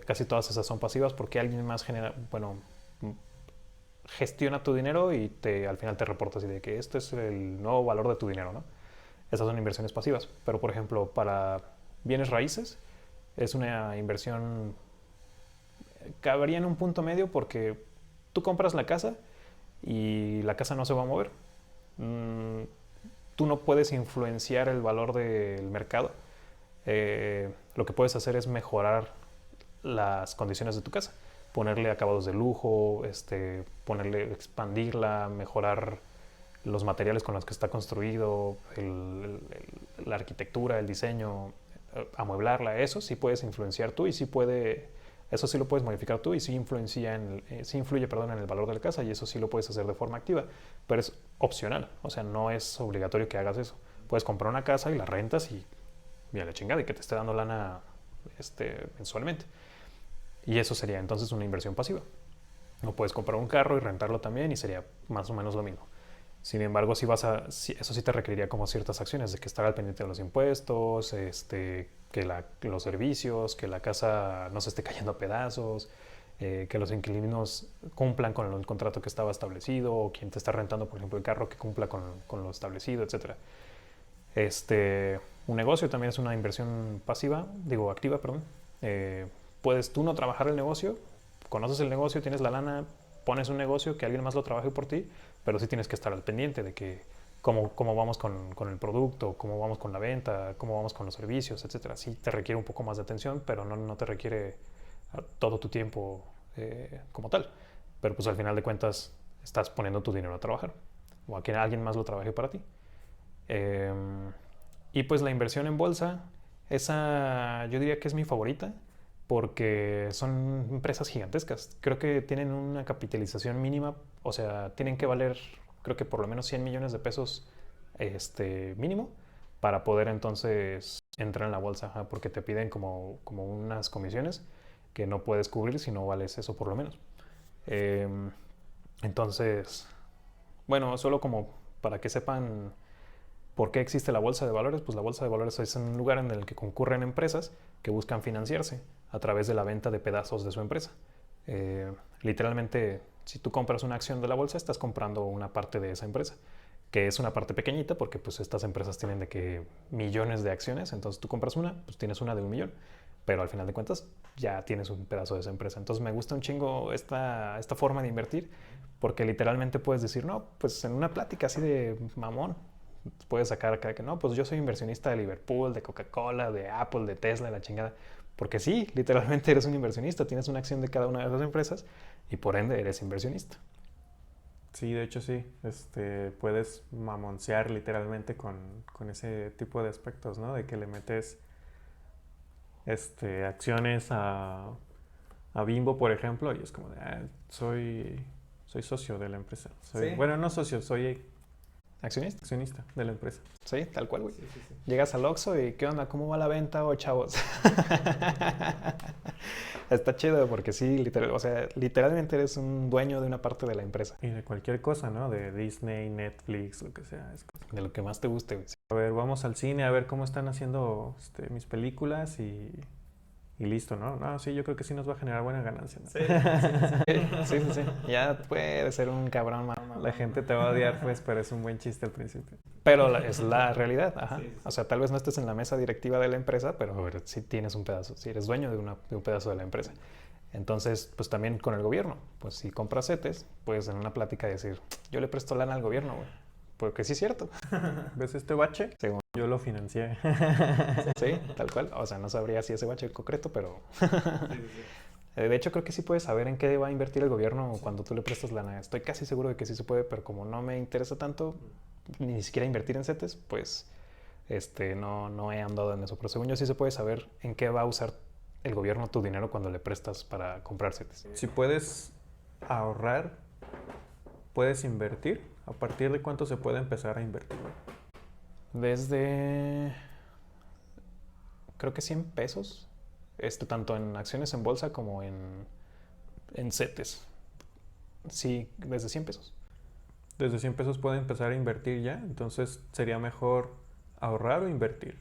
S2: Casi todas esas son pasivas porque alguien más gestiona tu dinero y al final te reporta así de que este es el nuevo valor de tu dinero, ¿no? Esas son inversiones pasivas. Pero, por ejemplo, para bienes raíces es una inversión, cabería en un punto medio porque tú compras la casa y la casa no se va a mover. Tú no puedes influenciar el valor del mercado. Lo que puedes hacer es mejorar las condiciones de tu casa, ponerle acabados de lujo, expandirla, mejorar los materiales con los que está construido, la arquitectura, el diseño, amueblarla. Eso sí puedes influenciar tú y eso sí lo puedes modificar tú y sí influye, perdón, en el valor de la casa, y eso sí lo puedes hacer de forma activa, pero es opcional, o sea, no es obligatorio que hagas eso. Puedes comprar una casa y la rentas y mira la chingada y que te esté dando lana mensualmente. Y eso sería entonces una inversión pasiva. O puedes comprar un carro y rentarlo también y sería más o menos lo mismo. Sin embargo, eso sí te requeriría como ciertas acciones, de que estar al pendiente de los impuestos, los servicios, que la casa no se esté cayendo a pedazos, que los inquilinos cumplan con el contrato que estaba establecido, o quien te está rentando, por ejemplo, el carro, que cumpla con lo establecido, etc. Un negocio también es una inversión activa, perdón. Puedes tú no trabajar el negocio, conoces el negocio, tienes la lana, pones un negocio, que alguien más lo trabaje por ti, pero sí tienes que estar al pendiente de que cómo vamos con el producto, cómo vamos con la venta, cómo vamos con los servicios, etcétera. Sí te requiere un poco más de atención, pero no te requiere todo tu tiempo como tal. Pero pues al final de cuentas estás poniendo tu dinero a trabajar, o a que alguien más lo trabaje para ti. Y pues la inversión en bolsa, esa yo diría que es mi favorita porque son empresas gigantescas. Creo que tienen una capitalización mínima, o sea, tienen que valer, creo que por lo menos 100 millones de pesos mínimo para poder entonces entrar en la bolsa, porque te piden como unas comisiones que no puedes cubrir si no vales eso por lo menos. Entonces, bueno, solo como para que sepan por qué existe la bolsa de valores, pues la bolsa de valores es un lugar en el que concurren empresas que buscan financiarse a través de la venta de pedazos de su empresa. Literalmente, si tú compras una acción de la bolsa, estás comprando una parte de esa empresa, que es una parte pequeñita porque pues estas empresas tienen de que millones de acciones, entonces tú compras una, pues tienes una de 1 millón, pero al final de cuentas ya tienes un pedazo de esa empresa. Entonces me gusta un chingo esta forma de invertir porque literalmente puedes decir, no, pues en una plática así de mamón, puedes sacar acá que no, pues yo soy inversionista de Liverpool, de Coca-Cola, de Apple, de Tesla, de la chingada. Porque sí, literalmente eres un inversionista, tienes una acción de cada una de esas empresas y por ende eres inversionista.
S1: Sí, de hecho sí. Puedes mamoncear literalmente con ese tipo de aspectos, ¿no? De que le metes acciones a Bimbo, por ejemplo, y es como de, soy socio de la empresa.
S2: Sí.
S1: Bueno, no socio, soy
S2: ¿Accionista?
S1: accionista de la empresa.
S2: Sí, tal cual, güey.
S1: Sí, sí, sí.
S2: Llegas al Oxxo y ¿qué onda? ¿Cómo va la venta, chavos? Está chido porque sí, literal, o sea, literalmente eres un dueño de una parte de la empresa.
S1: Y de cualquier cosa, ¿no? De Disney, Netflix, lo que sea.
S2: De lo que más te guste, güey.
S1: A ver, vamos al cine a ver cómo están haciendo mis películas y listo, ¿no? No, sí, yo creo que sí nos va a generar buena ganancia, ¿no?
S2: Sí, sí, sí, sí. Ya puede ser un cabrón, mamá.
S1: La gente te va a odiar, pues, pero es un buen chiste al principio.
S2: Pero es la realidad, ajá.
S1: Sí, sí.
S2: O sea, tal vez no estés en la mesa directiva de la empresa, pero sí tienes un pedazo, sí eres dueño de un pedazo de la empresa. Entonces, pues también con el gobierno. Pues si compras CETES, puedes en una plática decir, yo le presto lana al gobierno, güey. Porque sí es cierto.
S1: ¿Ves este bache?
S2: Sí,
S1: Yo lo financié.
S2: sí, tal cual. O sea, no sabría si ese bache es concreto, pero... De hecho, creo que sí puedes saber en qué va a invertir el gobierno cuando tú le prestas lana. Estoy casi seguro de que sí se puede, pero como no me interesa tanto, ni siquiera invertir en CETES, pues no he andado en eso. Pero según yo sí se puede saber en qué va a usar el gobierno tu dinero cuando le prestas para comprar CETES.
S1: Si puedes ahorrar, puedes invertir. ¿A partir de cuánto se puede empezar a invertir?
S2: Desde, creo que 100 pesos, tanto en acciones en bolsa como en CETES. Sí, desde 100 pesos.
S1: Desde 100 pesos puede empezar a invertir ya. Entonces, ¿sería mejor ahorrar o invertir?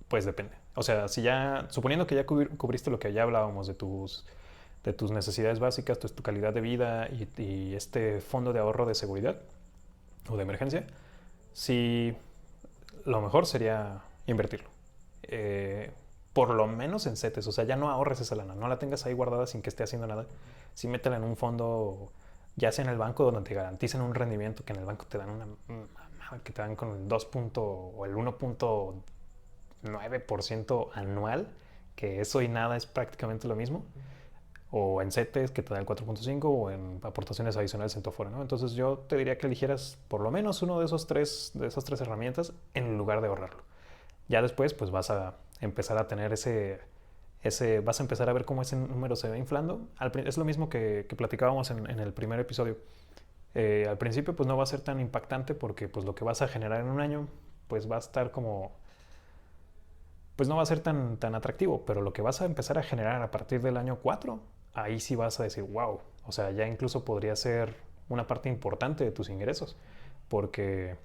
S2: Pues depende. O sea, si ya, suponiendo que ya cubriste lo que ya hablábamos de tus necesidades básicas, tu calidad de vida y este fondo de ahorro de seguridad o de emergencia, sí, lo mejor sería invertirlo. Por lo menos en CETES, o sea, ya no ahorres esa lana, no la tengas ahí guardada sin que esté haciendo nada. Sí, métela en un fondo, ya sea en el banco donde te garanticen un rendimiento, que en el banco te dan que te dan con el 2 o el 1.9% anual, que eso y nada es prácticamente lo mismo. O en CETES que te da el 4.5 o en aportaciones adicionales en tu Afore, ¿no? Entonces yo te diría que eligieras por lo menos uno de esas tres herramientas en lugar de ahorrarlo. Ya después pues vas a empezar a tener vas a empezar a ver cómo ese número se va inflando. Es lo mismo que platicábamos en el primer episodio. Al principio pues no va a ser tan impactante porque pues lo que vas a generar en un año pues va a estar como, pues no va a ser tan atractivo, pero lo que vas a empezar a generar a partir del año 4, ahí sí vas a decir, wow, o sea, ya incluso podría ser una parte importante de tus ingresos, porque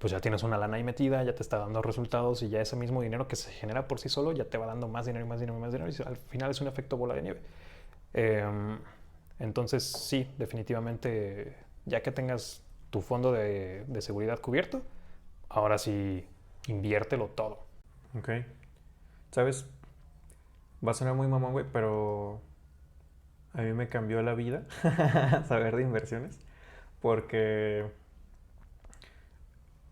S2: pues ya tienes una lana ahí metida, ya te está dando resultados y ya ese mismo dinero que se genera por sí solo ya te va dando más dinero y más dinero y más dinero y al final es un efecto bola de nieve. Entonces sí, definitivamente, ya que tengas tu fondo de seguridad cubierto, ahora sí inviértelo todo.
S1: Ok. ¿Sabes? Va a sonar muy mamón, güey, pero a mí me cambió la vida saber de inversiones. Porque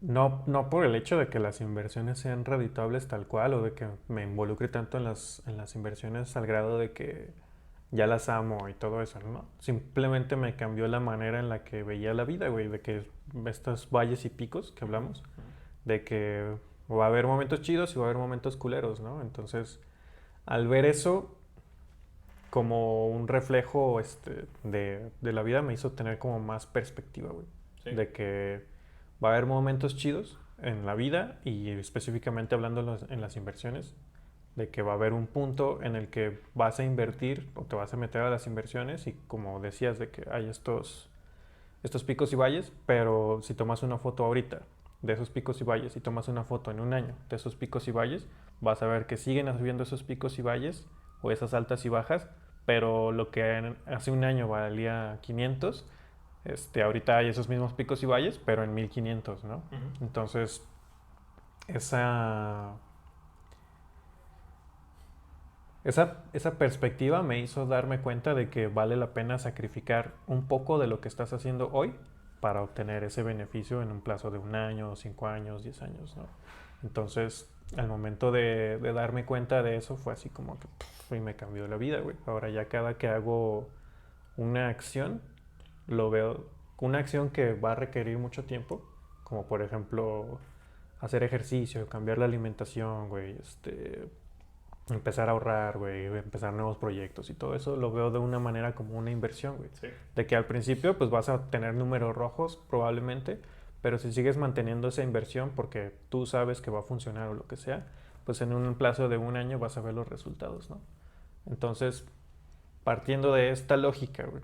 S1: no por el hecho de que las inversiones sean redituables tal cual o de que me involucre tanto en las inversiones al grado de que ya las amo y todo eso, ¿no? Simplemente me cambió la manera en la que veía la vida, güey, de que estos valles y picos que hablamos, de que va a haber momentos chidos y va a haber momentos culeros, ¿no? Entonces, al ver eso como un reflejo de la vida, me hizo tener como más perspectiva, güey. Sí. De que va a haber momentos chidos en la vida y específicamente hablando en las inversiones, de que va a haber un punto en el que vas a invertir o te vas a meter a las inversiones y como decías de que hay estos picos y valles, pero si tomas una foto ahorita de esos picos y valles y tomas una foto en un año de esos picos y valles, vas a ver que siguen habiendo esos picos y valles o esas altas y bajas, pero lo que hace un año valía 500, ahorita hay esos mismos picos y valles, pero en 1500, ¿no? Entonces, esa esa perspectiva me hizo darme cuenta de que vale la pena sacrificar un poco de lo que estás haciendo hoy para obtener ese beneficio en un plazo de 1 año, 5 años, 10 años, ¿no? Entonces, al momento de darme cuenta de eso, fue así como que y me cambió la vida, güey. Ahora ya cada que hago una acción, lo veo, una acción que va a requerir mucho tiempo, como por ejemplo hacer ejercicio, cambiar la alimentación, güey, empezar a ahorrar, güey, empezar nuevos proyectos y todo eso, lo veo de una manera como una inversión, güey. Sí. De que al principio pues vas a tener números rojos probablemente, pero si sigues manteniendo esa inversión porque tú sabes que va a funcionar o lo que sea, pues en un plazo de 1 año vas a ver los resultados, ¿no? Entonces, partiendo de esta lógica, güey,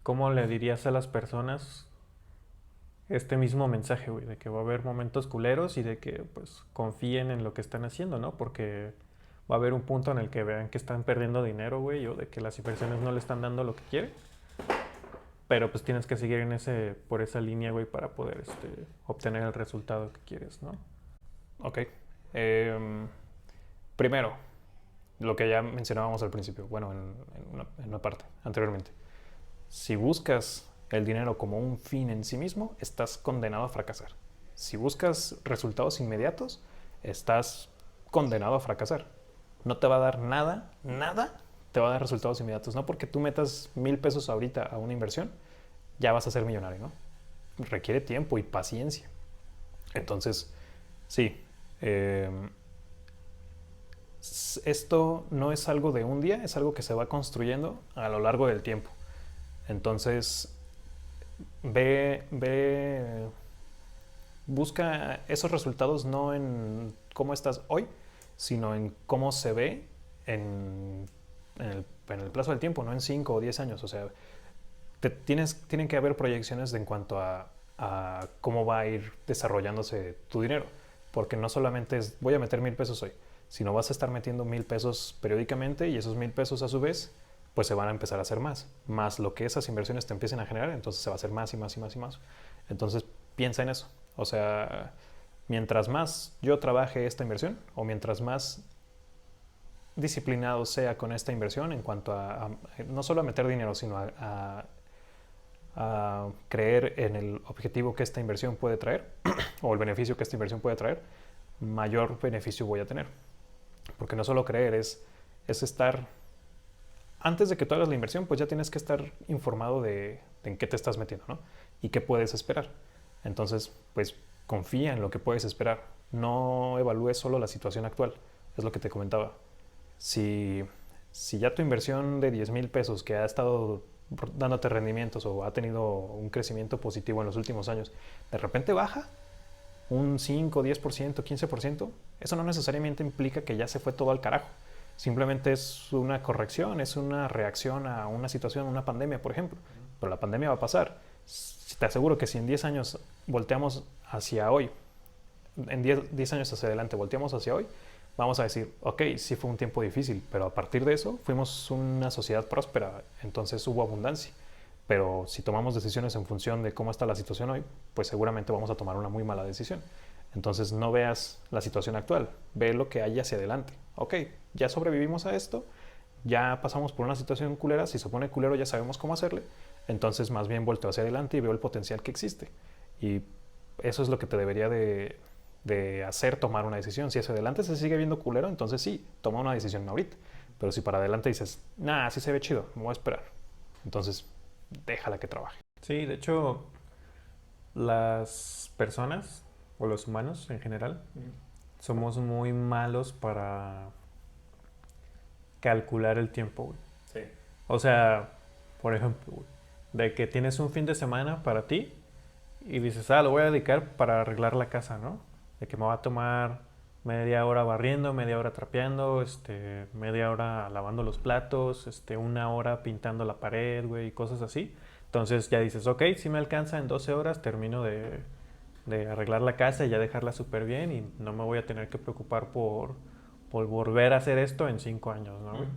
S1: ¿cómo le dirías a las personas este mismo mensaje, güey? De que va a haber momentos culeros y de que pues confíen en lo que están haciendo, ¿no? Porque va a haber un punto en el que vean que están perdiendo dinero, güey, o de que las inversiones no le están dando lo que quiere. Pero pues tienes que seguir por esa línea, güey, para poder obtener el resultado que quieres, ¿no?
S2: Ok. Primero, lo que ya mencionábamos al principio, bueno, en una parte anteriormente. Si buscas el dinero como un fin en sí mismo, estás condenado a fracasar. Si buscas resultados inmediatos, estás condenado a fracasar. No te va a dar nada, te va a dar resultados inmediatos. No porque tú metas 1,000 pesos ahorita a una inversión, ya vas a ser millonario, ¿no? Requiere tiempo y paciencia. Entonces, sí, esto no es algo de un día, es algo que se va construyendo a lo largo del tiempo. Entonces, busca esos resultados no en cómo estás hoy, sino en cómo se ve en el plazo del tiempo, no en 5 o 10 años. O sea, tienen que haber proyecciones en cuanto a cómo va a ir desarrollándose tu dinero. Porque no solamente es voy a meter 1,000 pesos hoy, sino vas a estar metiendo 1,000 pesos periódicamente y esos 1,000 pesos a su vez pues se van a empezar a hacer más lo que esas inversiones te empiecen a generar, entonces se va a hacer más y más y más y más. Entonces piensa en eso. O sea, mientras más yo trabaje esta inversión o mientras más disciplinado sea con esta inversión en cuanto a no solo a meter dinero, sino a creer en el objetivo que esta inversión puede traer o el beneficio que esta inversión puede traer, mayor beneficio voy a tener. Porque no solo creer, es estar... Antes de que tú hagas la inversión, pues ya tienes que estar informado de en qué te estás metiendo, ¿no? Y qué puedes esperar. Entonces, pues confía en lo que puedes esperar. No evalúes solo la situación actual. Es lo que te comentaba. Si ya tu inversión de 10,000 pesos que ha estado dándote rendimientos o ha tenido un crecimiento positivo en los últimos años, de repente baja un 5, 10%, 15%, eso no necesariamente implica que ya se fue todo al carajo. Simplemente es una corrección, es una reacción a una situación, una pandemia, por ejemplo. Pero la pandemia va a pasar. Te aseguro que si en 10 años volteamos hacia hoy, en 10 años hacia adelante volteamos hacia hoy, vamos a decir, ok, sí fue un tiempo difícil, pero a partir de eso fuimos una sociedad próspera, entonces hubo abundancia. Pero si tomamos decisiones en función de cómo está la situación hoy, pues seguramente vamos a tomar una muy mala decisión. Entonces no veas la situación actual, ve lo que hay hacia adelante. Ok, ya sobrevivimos a esto, ya pasamos por una situación culera, si se pone culero ya sabemos cómo hacerle, entonces más bien vuelto hacia adelante y veo el potencial que existe. Y eso es lo que te debería de hacer tomar una decisión. Si hacia adelante se sigue viendo culero, entonces sí, toma una decisión ahorita. Pero si para adelante dices, nah, sí se ve chido, me voy a esperar. Entonces, déjala que trabaje.
S1: Sí, de hecho, las personas o los humanos en general somos muy malos para calcular el tiempo, güey.
S2: Sí.
S1: O sea, por ejemplo, güey, de que tienes un fin de semana para ti y dices, lo voy a dedicar para arreglar la casa, ¿no? De que me va a tomar media hora barriendo, media hora trapeando, media hora lavando los platos, una hora pintando la pared, güey, y cosas así. Entonces ya dices, ok, si me alcanza en 12 horas, termino de arreglar la casa y ya dejarla súper bien y no me voy a tener que preocupar por volver a hacer esto en 5 años, ¿no, güey?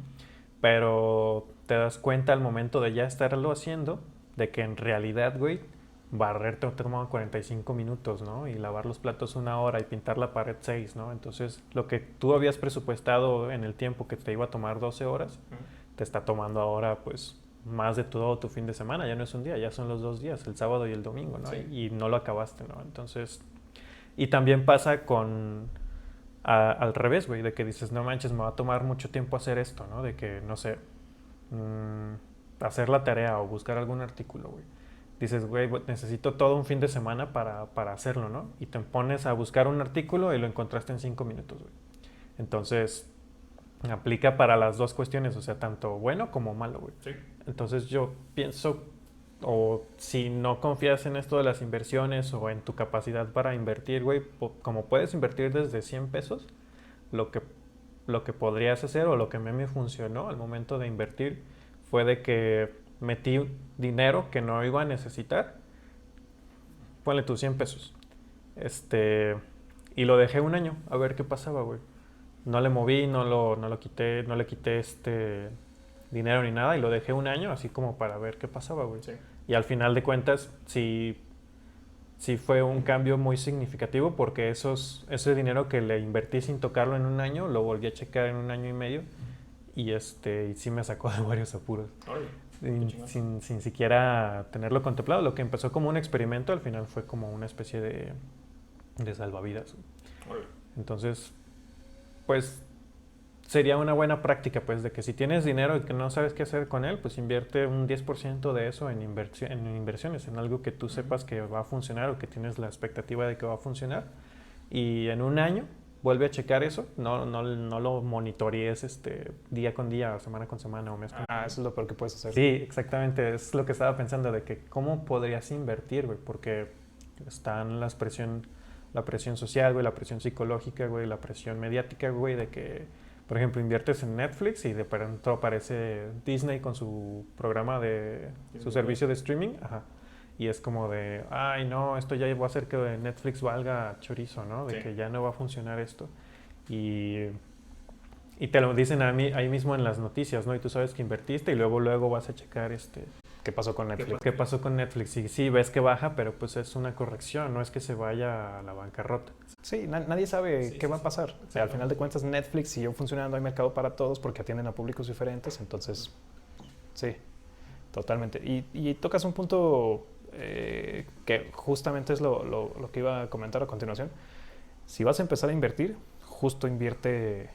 S1: Pero te das cuenta al momento de ya estarlo haciendo, de que en realidad, güey, barrer te toma 45 minutos, ¿no? Y lavar los platos 1 hora y pintar la pared 6, ¿no? Entonces, lo que tú habías presupuestado en el tiempo que te iba a tomar 12 horas, te está tomando ahora, pues, más de todo tu fin de semana. Ya no es un día, ya son los 2 días, el sábado y el domingo, ¿no?
S2: Sí.
S1: Y no lo acabaste, ¿no? Entonces, y también pasa con al revés, güey, de que dices, no manches, me va a tomar mucho tiempo hacer esto, ¿no? De que, no sé, hacer la tarea o buscar algún artículo, güey. Dices, güey, necesito todo un fin de semana para hacerlo, ¿no? Y te pones a buscar un artículo y lo encontraste en 5 minutos, güey. Entonces, aplica para las dos cuestiones, o sea, tanto bueno como malo, güey.
S2: Sí.
S1: Entonces yo pienso, o si no confías en esto de las inversiones o en tu capacidad para invertir, güey, como puedes invertir desde 100 pesos, lo que, lo que podrías hacer o lo que a mí me funcionó al momento de invertir fue de que metí dinero que no iba a necesitar, ponle tus 100 pesos, y lo dejé un año a ver qué pasaba, güey. No le moví, no lo quité, no le quité dinero ni nada y lo dejé un año así como para ver qué pasaba, güey.
S2: Sí.
S1: Y al final de cuentas, sí fue un cambio muy significativo porque ese dinero que le invertí sin tocarlo en un año, lo volví a checar en un año y medio y y sí me sacó de varios apuros. Sin siquiera tenerlo contemplado. Lo que empezó como un experimento, al final fue como una especie de salvavidas. Entonces, pues sería una buena práctica, pues, de que si tienes dinero y que no sabes qué hacer con él, pues invierte un 10% de eso en inversiones, en algo que tú sepas que va a funcionar o que tienes la expectativa de que va a funcionar. Y en un año vuelve a checar eso, no lo monitorees día con día, semana con semana o mes con mes.
S2: Eso es lo peor que puedes hacer.
S1: Sí, exactamente, es lo que estaba pensando, de que cómo podrías invertir, güey, porque están la presión social, güey, la presión psicológica, güey, la presión mediática, güey, de que, por ejemplo, inviertes en Netflix y de pronto aparece Disney con su programa su servicio de streaming, ajá, y es como de, ay, no, esto ya va a hacer que Netflix valga chorizo, ¿no? De que ya no va a funcionar esto. Y te lo dicen ahí mismo en las noticias, ¿no? Y tú sabes que invertiste y luego vas a checar
S2: ¿Qué pasó con Netflix?
S1: ¿Qué pasó con Netflix? Y sí, ves que baja, pero pues es una corrección, no es que se vaya a la bancarrota.
S2: Sí, nadie sabe qué va a pasar. O sea, al final de cuentas, Netflix siguió funcionando, hay mercado para todos porque atienden a públicos diferentes, entonces, sí, totalmente. Y tocas un punto que justamente es lo que iba a comentar a continuación. Si vas a empezar a invertir, justo invierte,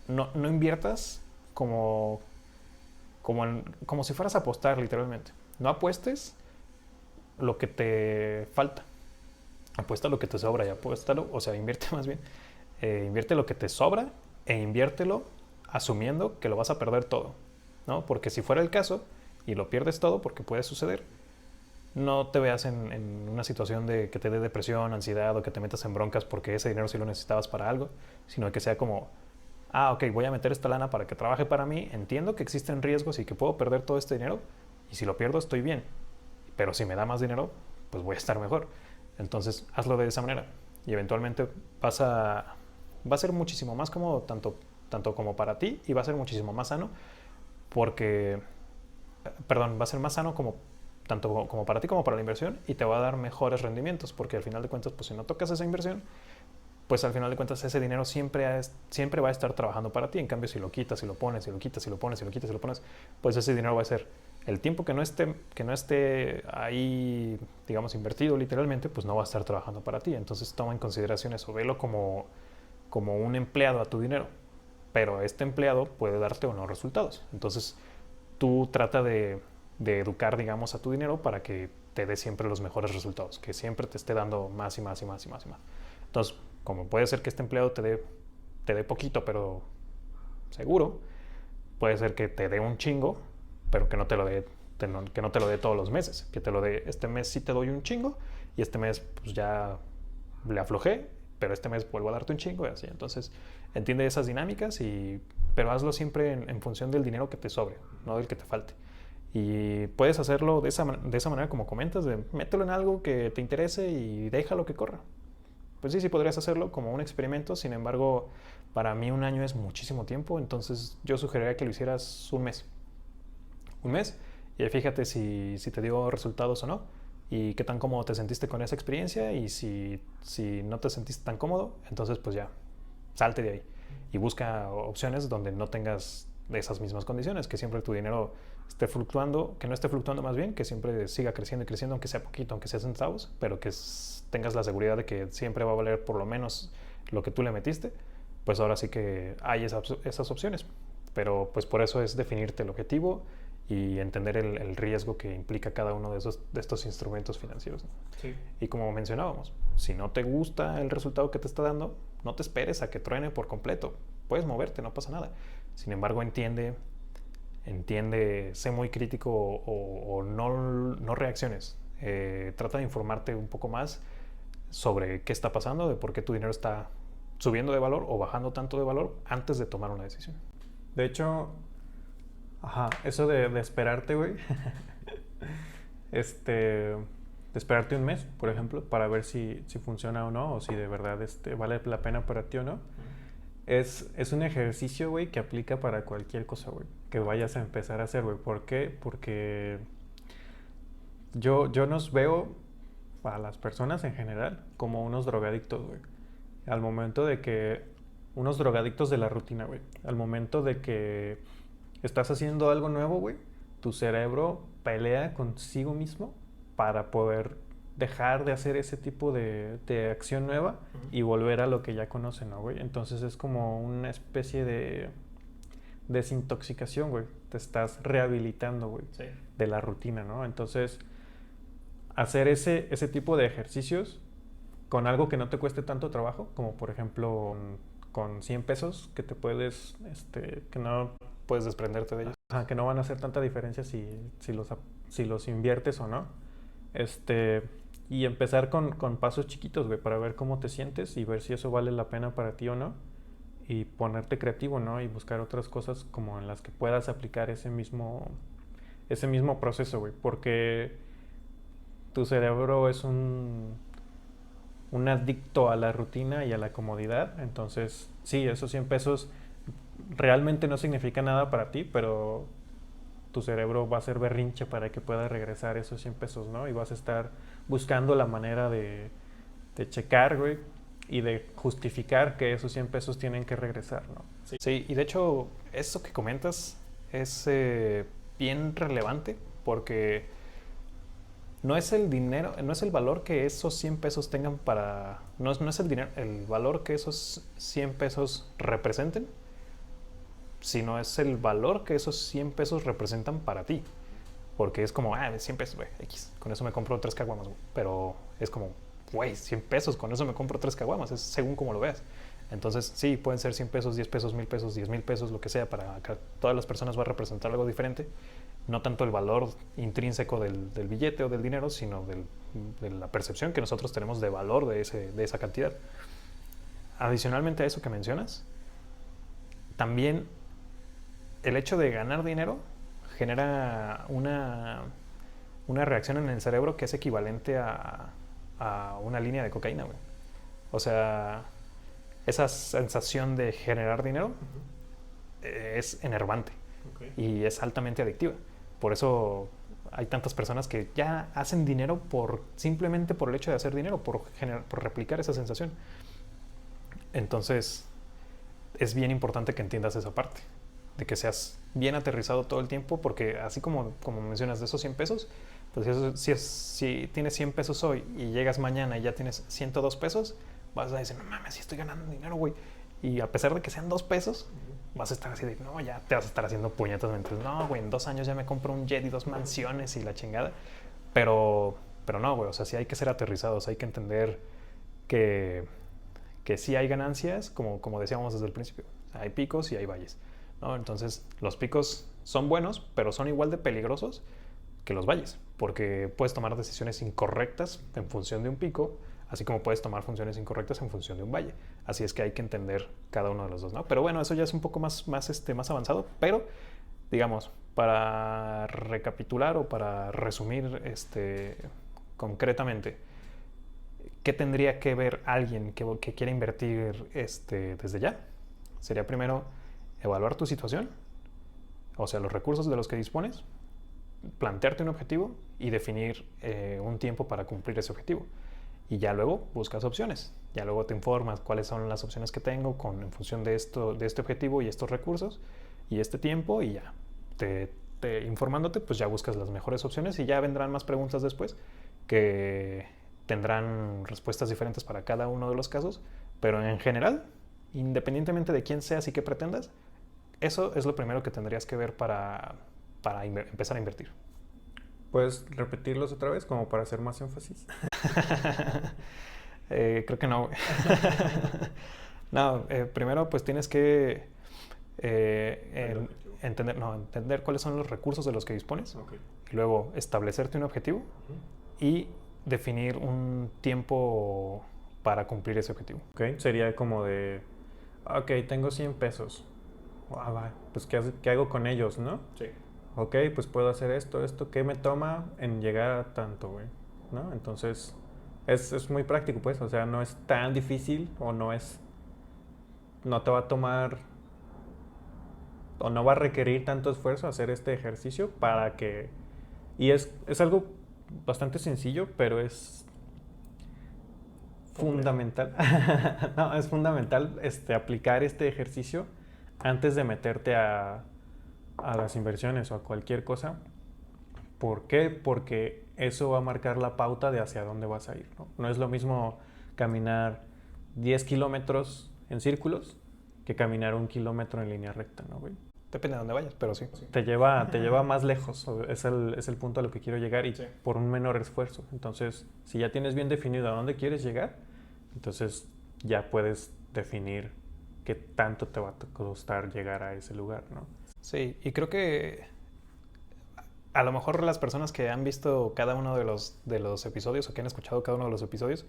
S2: no inviertas como si fueras a apostar, literalmente. No apuestes lo que te falta. Apuesta lo que te sobra y apuéstalo, o sea, invierte más bien. Invierte lo que te sobra e inviértelo asumiendo que lo vas a perder todo, ¿no? Porque si fuera el caso y lo pierdes todo, porque puede suceder, no te veas en una situación de que te dé depresión, ansiedad o que te metas en broncas porque ese dinero sí lo necesitabas para algo, sino que sea como, ok, voy a meter esta lana para que trabaje para mí, entiendo que existen riesgos y que puedo perder todo este dinero y si lo pierdo estoy bien, pero si me da más dinero, pues voy a estar mejor. Entonces hazlo de esa manera y eventualmente va a ser muchísimo más cómodo tanto como para ti y va a ser muchísimo más sano porque, va a ser más sano tanto como para ti como para la inversión y te va a dar mejores rendimientos porque al final de cuentas, pues si no tocas esa inversión, pues al final de cuentas ese dinero siempre va a estar trabajando para ti. En cambio, si lo quitas, si lo pones, si lo quitas, si lo pones, si lo quitas, si lo pones, pues ese dinero va a ser el tiempo que no esté ahí, digamos, invertido literalmente, pues no va a estar trabajando para ti. Entonces toma en consideración eso, velo como un empleado a tu dinero. pero este empleado puede darte o no resultados. Entonces, tú trata de educar, digamos, a tu dinero para que te dé siempre los mejores resultados, que siempre te esté dando más y más y más y más y más. Entonces, como puede ser que este empleado te dé poquito, pero seguro, puede ser que te dé un chingo, pero que no te lo dé todos los meses, que te lo dé este mes sí te doy un chingo y este mes pues ya le aflojé, pero este mes vuelvo a darte un chingo y así. Entonces, entiende esas dinámicas, pero hazlo siempre en función del dinero que te sobre, no del que te falte. Y puedes hacerlo de esa manera como comentas, de mételo en algo que te interese y déjalo que corra. Pues sí podrías hacerlo como un experimento, sin embargo, para mí un año es muchísimo tiempo, entonces yo sugeriría que lo hicieras un mes. Un mes, y fíjate si te dio resultados o no, y qué tan cómodo te sentiste con esa experiencia, y si no te sentiste tan cómodo, entonces pues ya, salte de ahí y busca opciones donde no tengas esas mismas condiciones, que siempre tu dinero esté fluctuando, que no esté fluctuando más bien, que siempre siga creciendo y creciendo, aunque sea poquito, aunque sea centavos, pero que tengas la seguridad de que siempre va a valer por lo menos lo que tú le metiste. Pues ahora sí que hay esas opciones, pero pues por eso es definirte el objetivo y entender el riesgo que implica cada uno de estos instrumentos financieros, ¿no?
S1: Sí.
S2: Y como mencionábamos, si no te gusta el resultado que te está dando, no te esperes a que truene por completo. Puedes moverte, no pasa nada. Sin embargo, entiende, sé muy crítico o no reacciones. Trata de informarte un poco más sobre qué está pasando, de por qué tu dinero está subiendo de valor o bajando tanto de valor antes de tomar una decisión.
S1: De hecho, eso de esperarte, güey. De esperarte un mes, por ejemplo, para ver si funciona o no, o si de verdad vale la pena para ti o no. Es un ejercicio, güey, que aplica para cualquier cosa, güey, que vayas a empezar a hacer, güey. ¿Por qué? Porque yo nos veo, a las personas en general, como unos drogadictos, güey. Al momento de que... Unos drogadictos de la rutina, güey. Al momento de que estás haciendo algo nuevo, güey, tu cerebro pelea consigo mismo para poder dejar de hacer ese tipo de acción nueva y volver a lo que ya conoce, ¿no, güey? Entonces es como una especie de desintoxicación, güey. Te estás rehabilitando, güey,
S2: Sí.
S1: de la rutina, ¿no? Entonces, hacer ese tipo de ejercicios con algo que no te cueste tanto trabajo, como por ejemplo con 100 pesos que te puedes, que no
S2: Puedes desprenderte de ellos.
S1: que no van a hacer tanta diferencia si los inviertes o no. Y empezar con pasos chiquitos, güey, para ver cómo te sientes y ver si eso vale la pena para ti o no. Y ponerte creativo, ¿no? Y buscar otras cosas como en las que puedas aplicar ese mismo proceso, güey. Porque tu cerebro es un adicto a la rutina y a la comodidad. Entonces, sí, esos 100 pesos realmente no significa nada para ti, pero tu cerebro va a ser berrinche para que pueda regresar esos 100 pesos, ¿no? Y vas a estar buscando la manera de checar, güey, y de justificar que esos 100 pesos tienen que regresar, ¿no?
S2: Sí, y de hecho, eso que comentas es bien relevante porque no es el dinero, no es el valor que esos 100 pesos tengan para... No es el dinero, el valor que esos 100 pesos representen, sino es el valor que esos 100 pesos representan para ti. Porque es como, 100 pesos, güey, X, con eso me compro 3 caguamas, güey. Pero es como, güey, 100 pesos, con eso me compro 3 caguamas, es según como lo veas. Entonces, sí, pueden ser 100 pesos, 10 pesos, 1000 pesos, 10,000 pesos, lo que sea, para todas las personas va a representar algo diferente. No tanto el valor intrínseco del billete o del dinero, sino de la percepción que nosotros tenemos de valor de esa cantidad. Adicionalmente a eso que mencionas, también el hecho de ganar dinero genera una reacción en el cerebro que es equivalente a una línea de cocaína, güey. O sea, esa sensación de generar dinero es enervante y es altamente adictiva. Por eso hay tantas personas que ya hacen dinero simplemente por el hecho de hacer dinero, por replicar esa sensación. Entonces, es bien importante que entiendas esa parte, de que seas bien aterrizado todo el tiempo, porque así como mencionas de esos 100 pesos, pues si tienes 100 pesos hoy y llegas mañana y ya tienes 102 pesos, vas a decir, no mames, sí estoy ganando dinero, güey. Y a pesar de que sean 2 pesos, vas a estar así de, no, ya te vas a estar haciendo puñetas mentres. No, güey, en 2 años ya me compro un jet y 2 mansiones y la chingada. Pero, pero no, güey, o sea, sí hay que ser aterrizados, hay que entender que, que sí hay ganancias, como decíamos desde el principio. Hay picos y hay valles, ¿no? Entonces, los picos son buenos, pero son igual de peligrosos que los valles, porque puedes tomar decisiones incorrectas en función de un pico, así como puedes tomar funciones incorrectas en función de un valle. Así es que hay que entender cada uno de los dos, ¿no? Pero bueno, eso ya es un poco más avanzado, pero digamos, para recapitular o para resumir concretamente, ¿qué tendría que ver alguien que quiera invertir desde ya? Sería primero evaluar tu situación, o sea, los recursos de los que dispones, plantearte un objetivo y definir un tiempo para cumplir ese objetivo. Y ya luego buscas opciones. Ya luego te informas cuáles son las opciones que tengo en función de este objetivo y estos recursos y este tiempo, y ya informándote, pues ya buscas las mejores opciones y ya vendrán más preguntas después que tendrán respuestas diferentes para cada uno de los casos, pero en general, independientemente de quién seas y qué pretendas, eso es lo primero que tendrías que ver para empezar a invertir.
S1: ¿Puedes repetirlos otra vez como para hacer más énfasis?
S2: Creo que no. No, primero pues tienes que entender cuáles son los recursos de los que dispones.
S1: Okay.
S2: Y luego establecerte un objetivo y definir un tiempo para cumplir ese objetivo.
S1: Ok, sería como de, ok, tengo 100 pesos. Pues ¿qué hago con ellos, no?
S2: Sí.
S1: Ok, pues puedo hacer esto, ¿qué me toma en llegar a tanto, güey? ¿No? Entonces, es muy práctico, pues, o sea, no es tan difícil o no te va a tomar o no va a requerir tanto esfuerzo hacer este ejercicio para que... Y es algo bastante sencillo, pero es fundamental. No, es fundamental aplicar este ejercicio antes de meterte a las inversiones o a cualquier cosa. ¿Por qué? Porque eso va a marcar la pauta de hacia dónde vas a ir, ¿no? No es lo mismo caminar 10 kilómetros en círculos que caminar 1 kilómetro en línea recta, ¿no, güey?
S2: Depende de dónde vayas, pero sí.
S1: Te lleva más lejos, es el punto a lo que quiero llegar y por un menor esfuerzo. Entonces, si ya tienes bien definido a dónde quieres llegar, entonces ya puedes definir qué tanto te va a costar llegar a ese lugar, ¿no?
S2: Sí, y creo que a lo mejor las personas que han visto cada uno de los episodios o que han escuchado cada uno de los episodios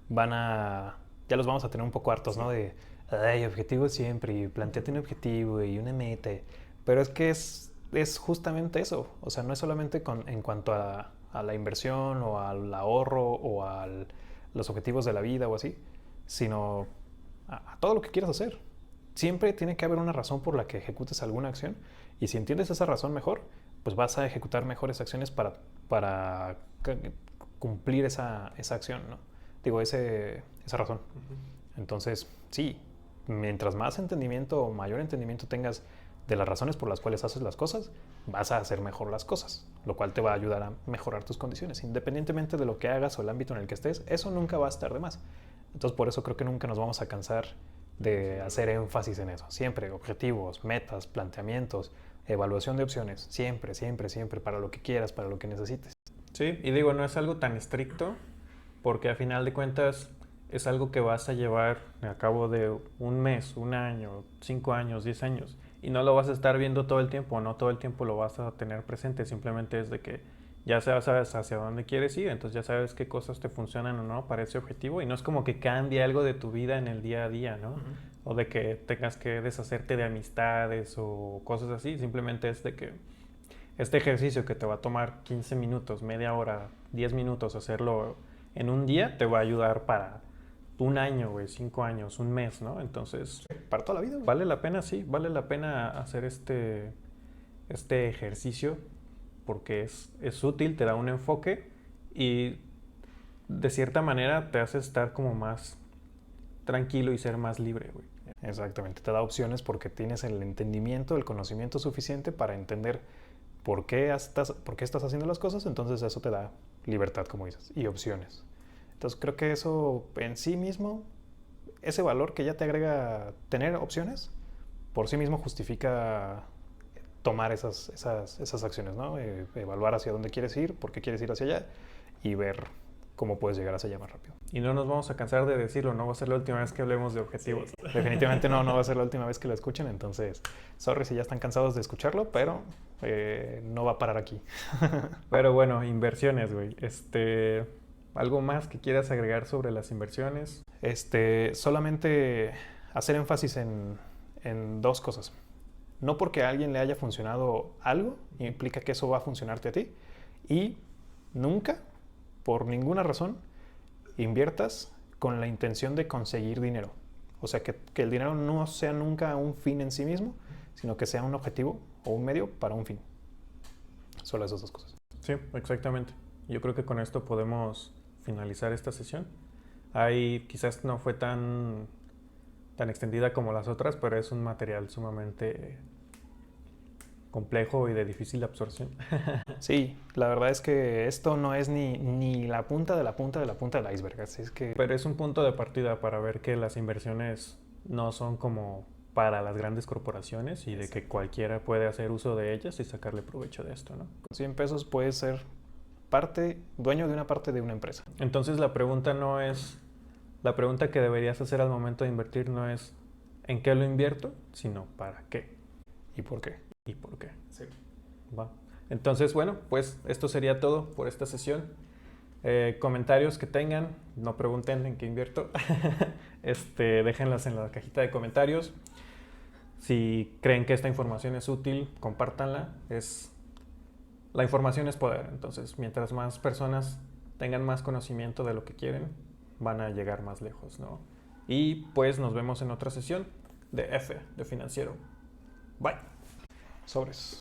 S2: ya los vamos a tener un poco hartos, ¿no? De, ay, objetivo siempre, y planteate un objetivo y una meta. Pero es que es justamente eso. O sea, no es solamente en cuanto a la inversión o al ahorro o a los objetivos de la vida o así, sino a todo lo que quieras hacer. Siempre tiene que haber una razón por la que ejecutes alguna acción, y si entiendes esa razón mejor, pues vas a ejecutar mejores acciones para cumplir esa acción, ¿no? Digo, esa razón. Entonces, sí, mientras más entendimiento o mayor entendimiento tengas de las razones por las cuales haces las cosas, vas a hacer mejor las cosas, lo cual te va a ayudar a mejorar tus condiciones. Independientemente de lo que hagas o el ámbito en el que estés, eso nunca va a estar de más. Entonces, por eso creo que nunca nos vamos a cansar de hacer énfasis en eso. Siempre objetivos, metas, planteamientos, evaluación de opciones. Siempre, siempre, siempre, para lo que quieras, para lo que necesites.
S1: Sí, y digo, no es algo tan estricto, porque a final de cuentas es algo que vas a llevar a cabo de un mes, un año, 5 años, 10 años, y no lo vas a estar viendo todo el tiempo, no todo el tiempo lo vas a tener presente, simplemente es de que ya sabes hacia dónde quieres ir, entonces ya sabes qué cosas te funcionan o no para ese objetivo, y no es como que cambie algo de tu vida en el día a día, ¿no? O de que tengas que deshacerte de amistades o cosas así, simplemente es de que este ejercicio que te va a tomar 15 minutos, media hora, 10 minutos hacerlo en un día, te va a ayudar para un año, güey, 5 años, un mes, ¿no? Entonces,
S2: para toda la vida, güey.
S1: Vale la pena, sí, vale la pena hacer este ejercicio porque es útil, te da un enfoque y de cierta manera te hace estar como más tranquilo y ser más libre, güey.
S2: Exactamente, te da opciones porque tienes el entendimiento, el conocimiento suficiente para entender por qué estás haciendo las cosas, entonces eso te da libertad, como dices, y opciones. Entonces creo que eso en sí mismo, ese valor que ya te agrega tener opciones, por sí mismo justifica tomar esas acciones, ¿no? Evaluar hacia dónde quieres ir, por qué quieres ir hacia allá y ver cómo puedes llegar hacia allá más rápido.
S1: Y no nos vamos a cansar de decirlo, no va a ser la última vez que hablemos de objetivos.
S2: Sí. Definitivamente no va a ser la última vez que lo escuchen, entonces, sorry si ya están cansados de escucharlo, pero no va a parar aquí.
S1: Pero bueno, inversiones, güey. ¿Algo más que quieras agregar sobre las inversiones?
S2: Solamente hacer énfasis en dos cosas. No porque a alguien le haya funcionado algo implica que eso va a funcionarte a ti. Y nunca, por ninguna razón, inviertas con la intención de conseguir dinero. O sea, que el dinero no sea nunca un fin en sí mismo, sino que sea un objetivo o un medio para un fin. Solo esas dos cosas.
S1: Sí, exactamente. Yo creo que con esto podemos finalizar esta sesión. Quizás no fue tan extendida como las otras, pero es un material sumamente complejo y de difícil absorción.
S2: Sí, la verdad es que esto no es ni la punta de la punta de la punta del iceberg. Así es que...
S1: Pero es un punto de partida para ver que las inversiones no son como para las grandes corporaciones y de que cualquiera puede hacer uso de ellas y sacarle provecho de esto, ¿no?
S2: Con 100 pesos puedes ser dueño de una parte de una empresa.
S1: Entonces la pregunta que deberías hacer al momento de invertir no es ¿en qué lo invierto?, sino ¿para qué?
S2: ¿Y por qué?
S1: ¿Y por qué?
S2: Sí.
S1: Va. Entonces, bueno, pues esto sería todo por esta sesión. Comentarios que tengan, no pregunten en qué invierto. Déjenlas en la cajita de comentarios. Si creen que esta información es útil, compártanla. La información es poder, entonces mientras más personas tengan más conocimiento de lo que quieren, van a llegar más lejos, ¿no? Y pues nos vemos en otra sesión de Financiero. Bye.
S2: Sobres.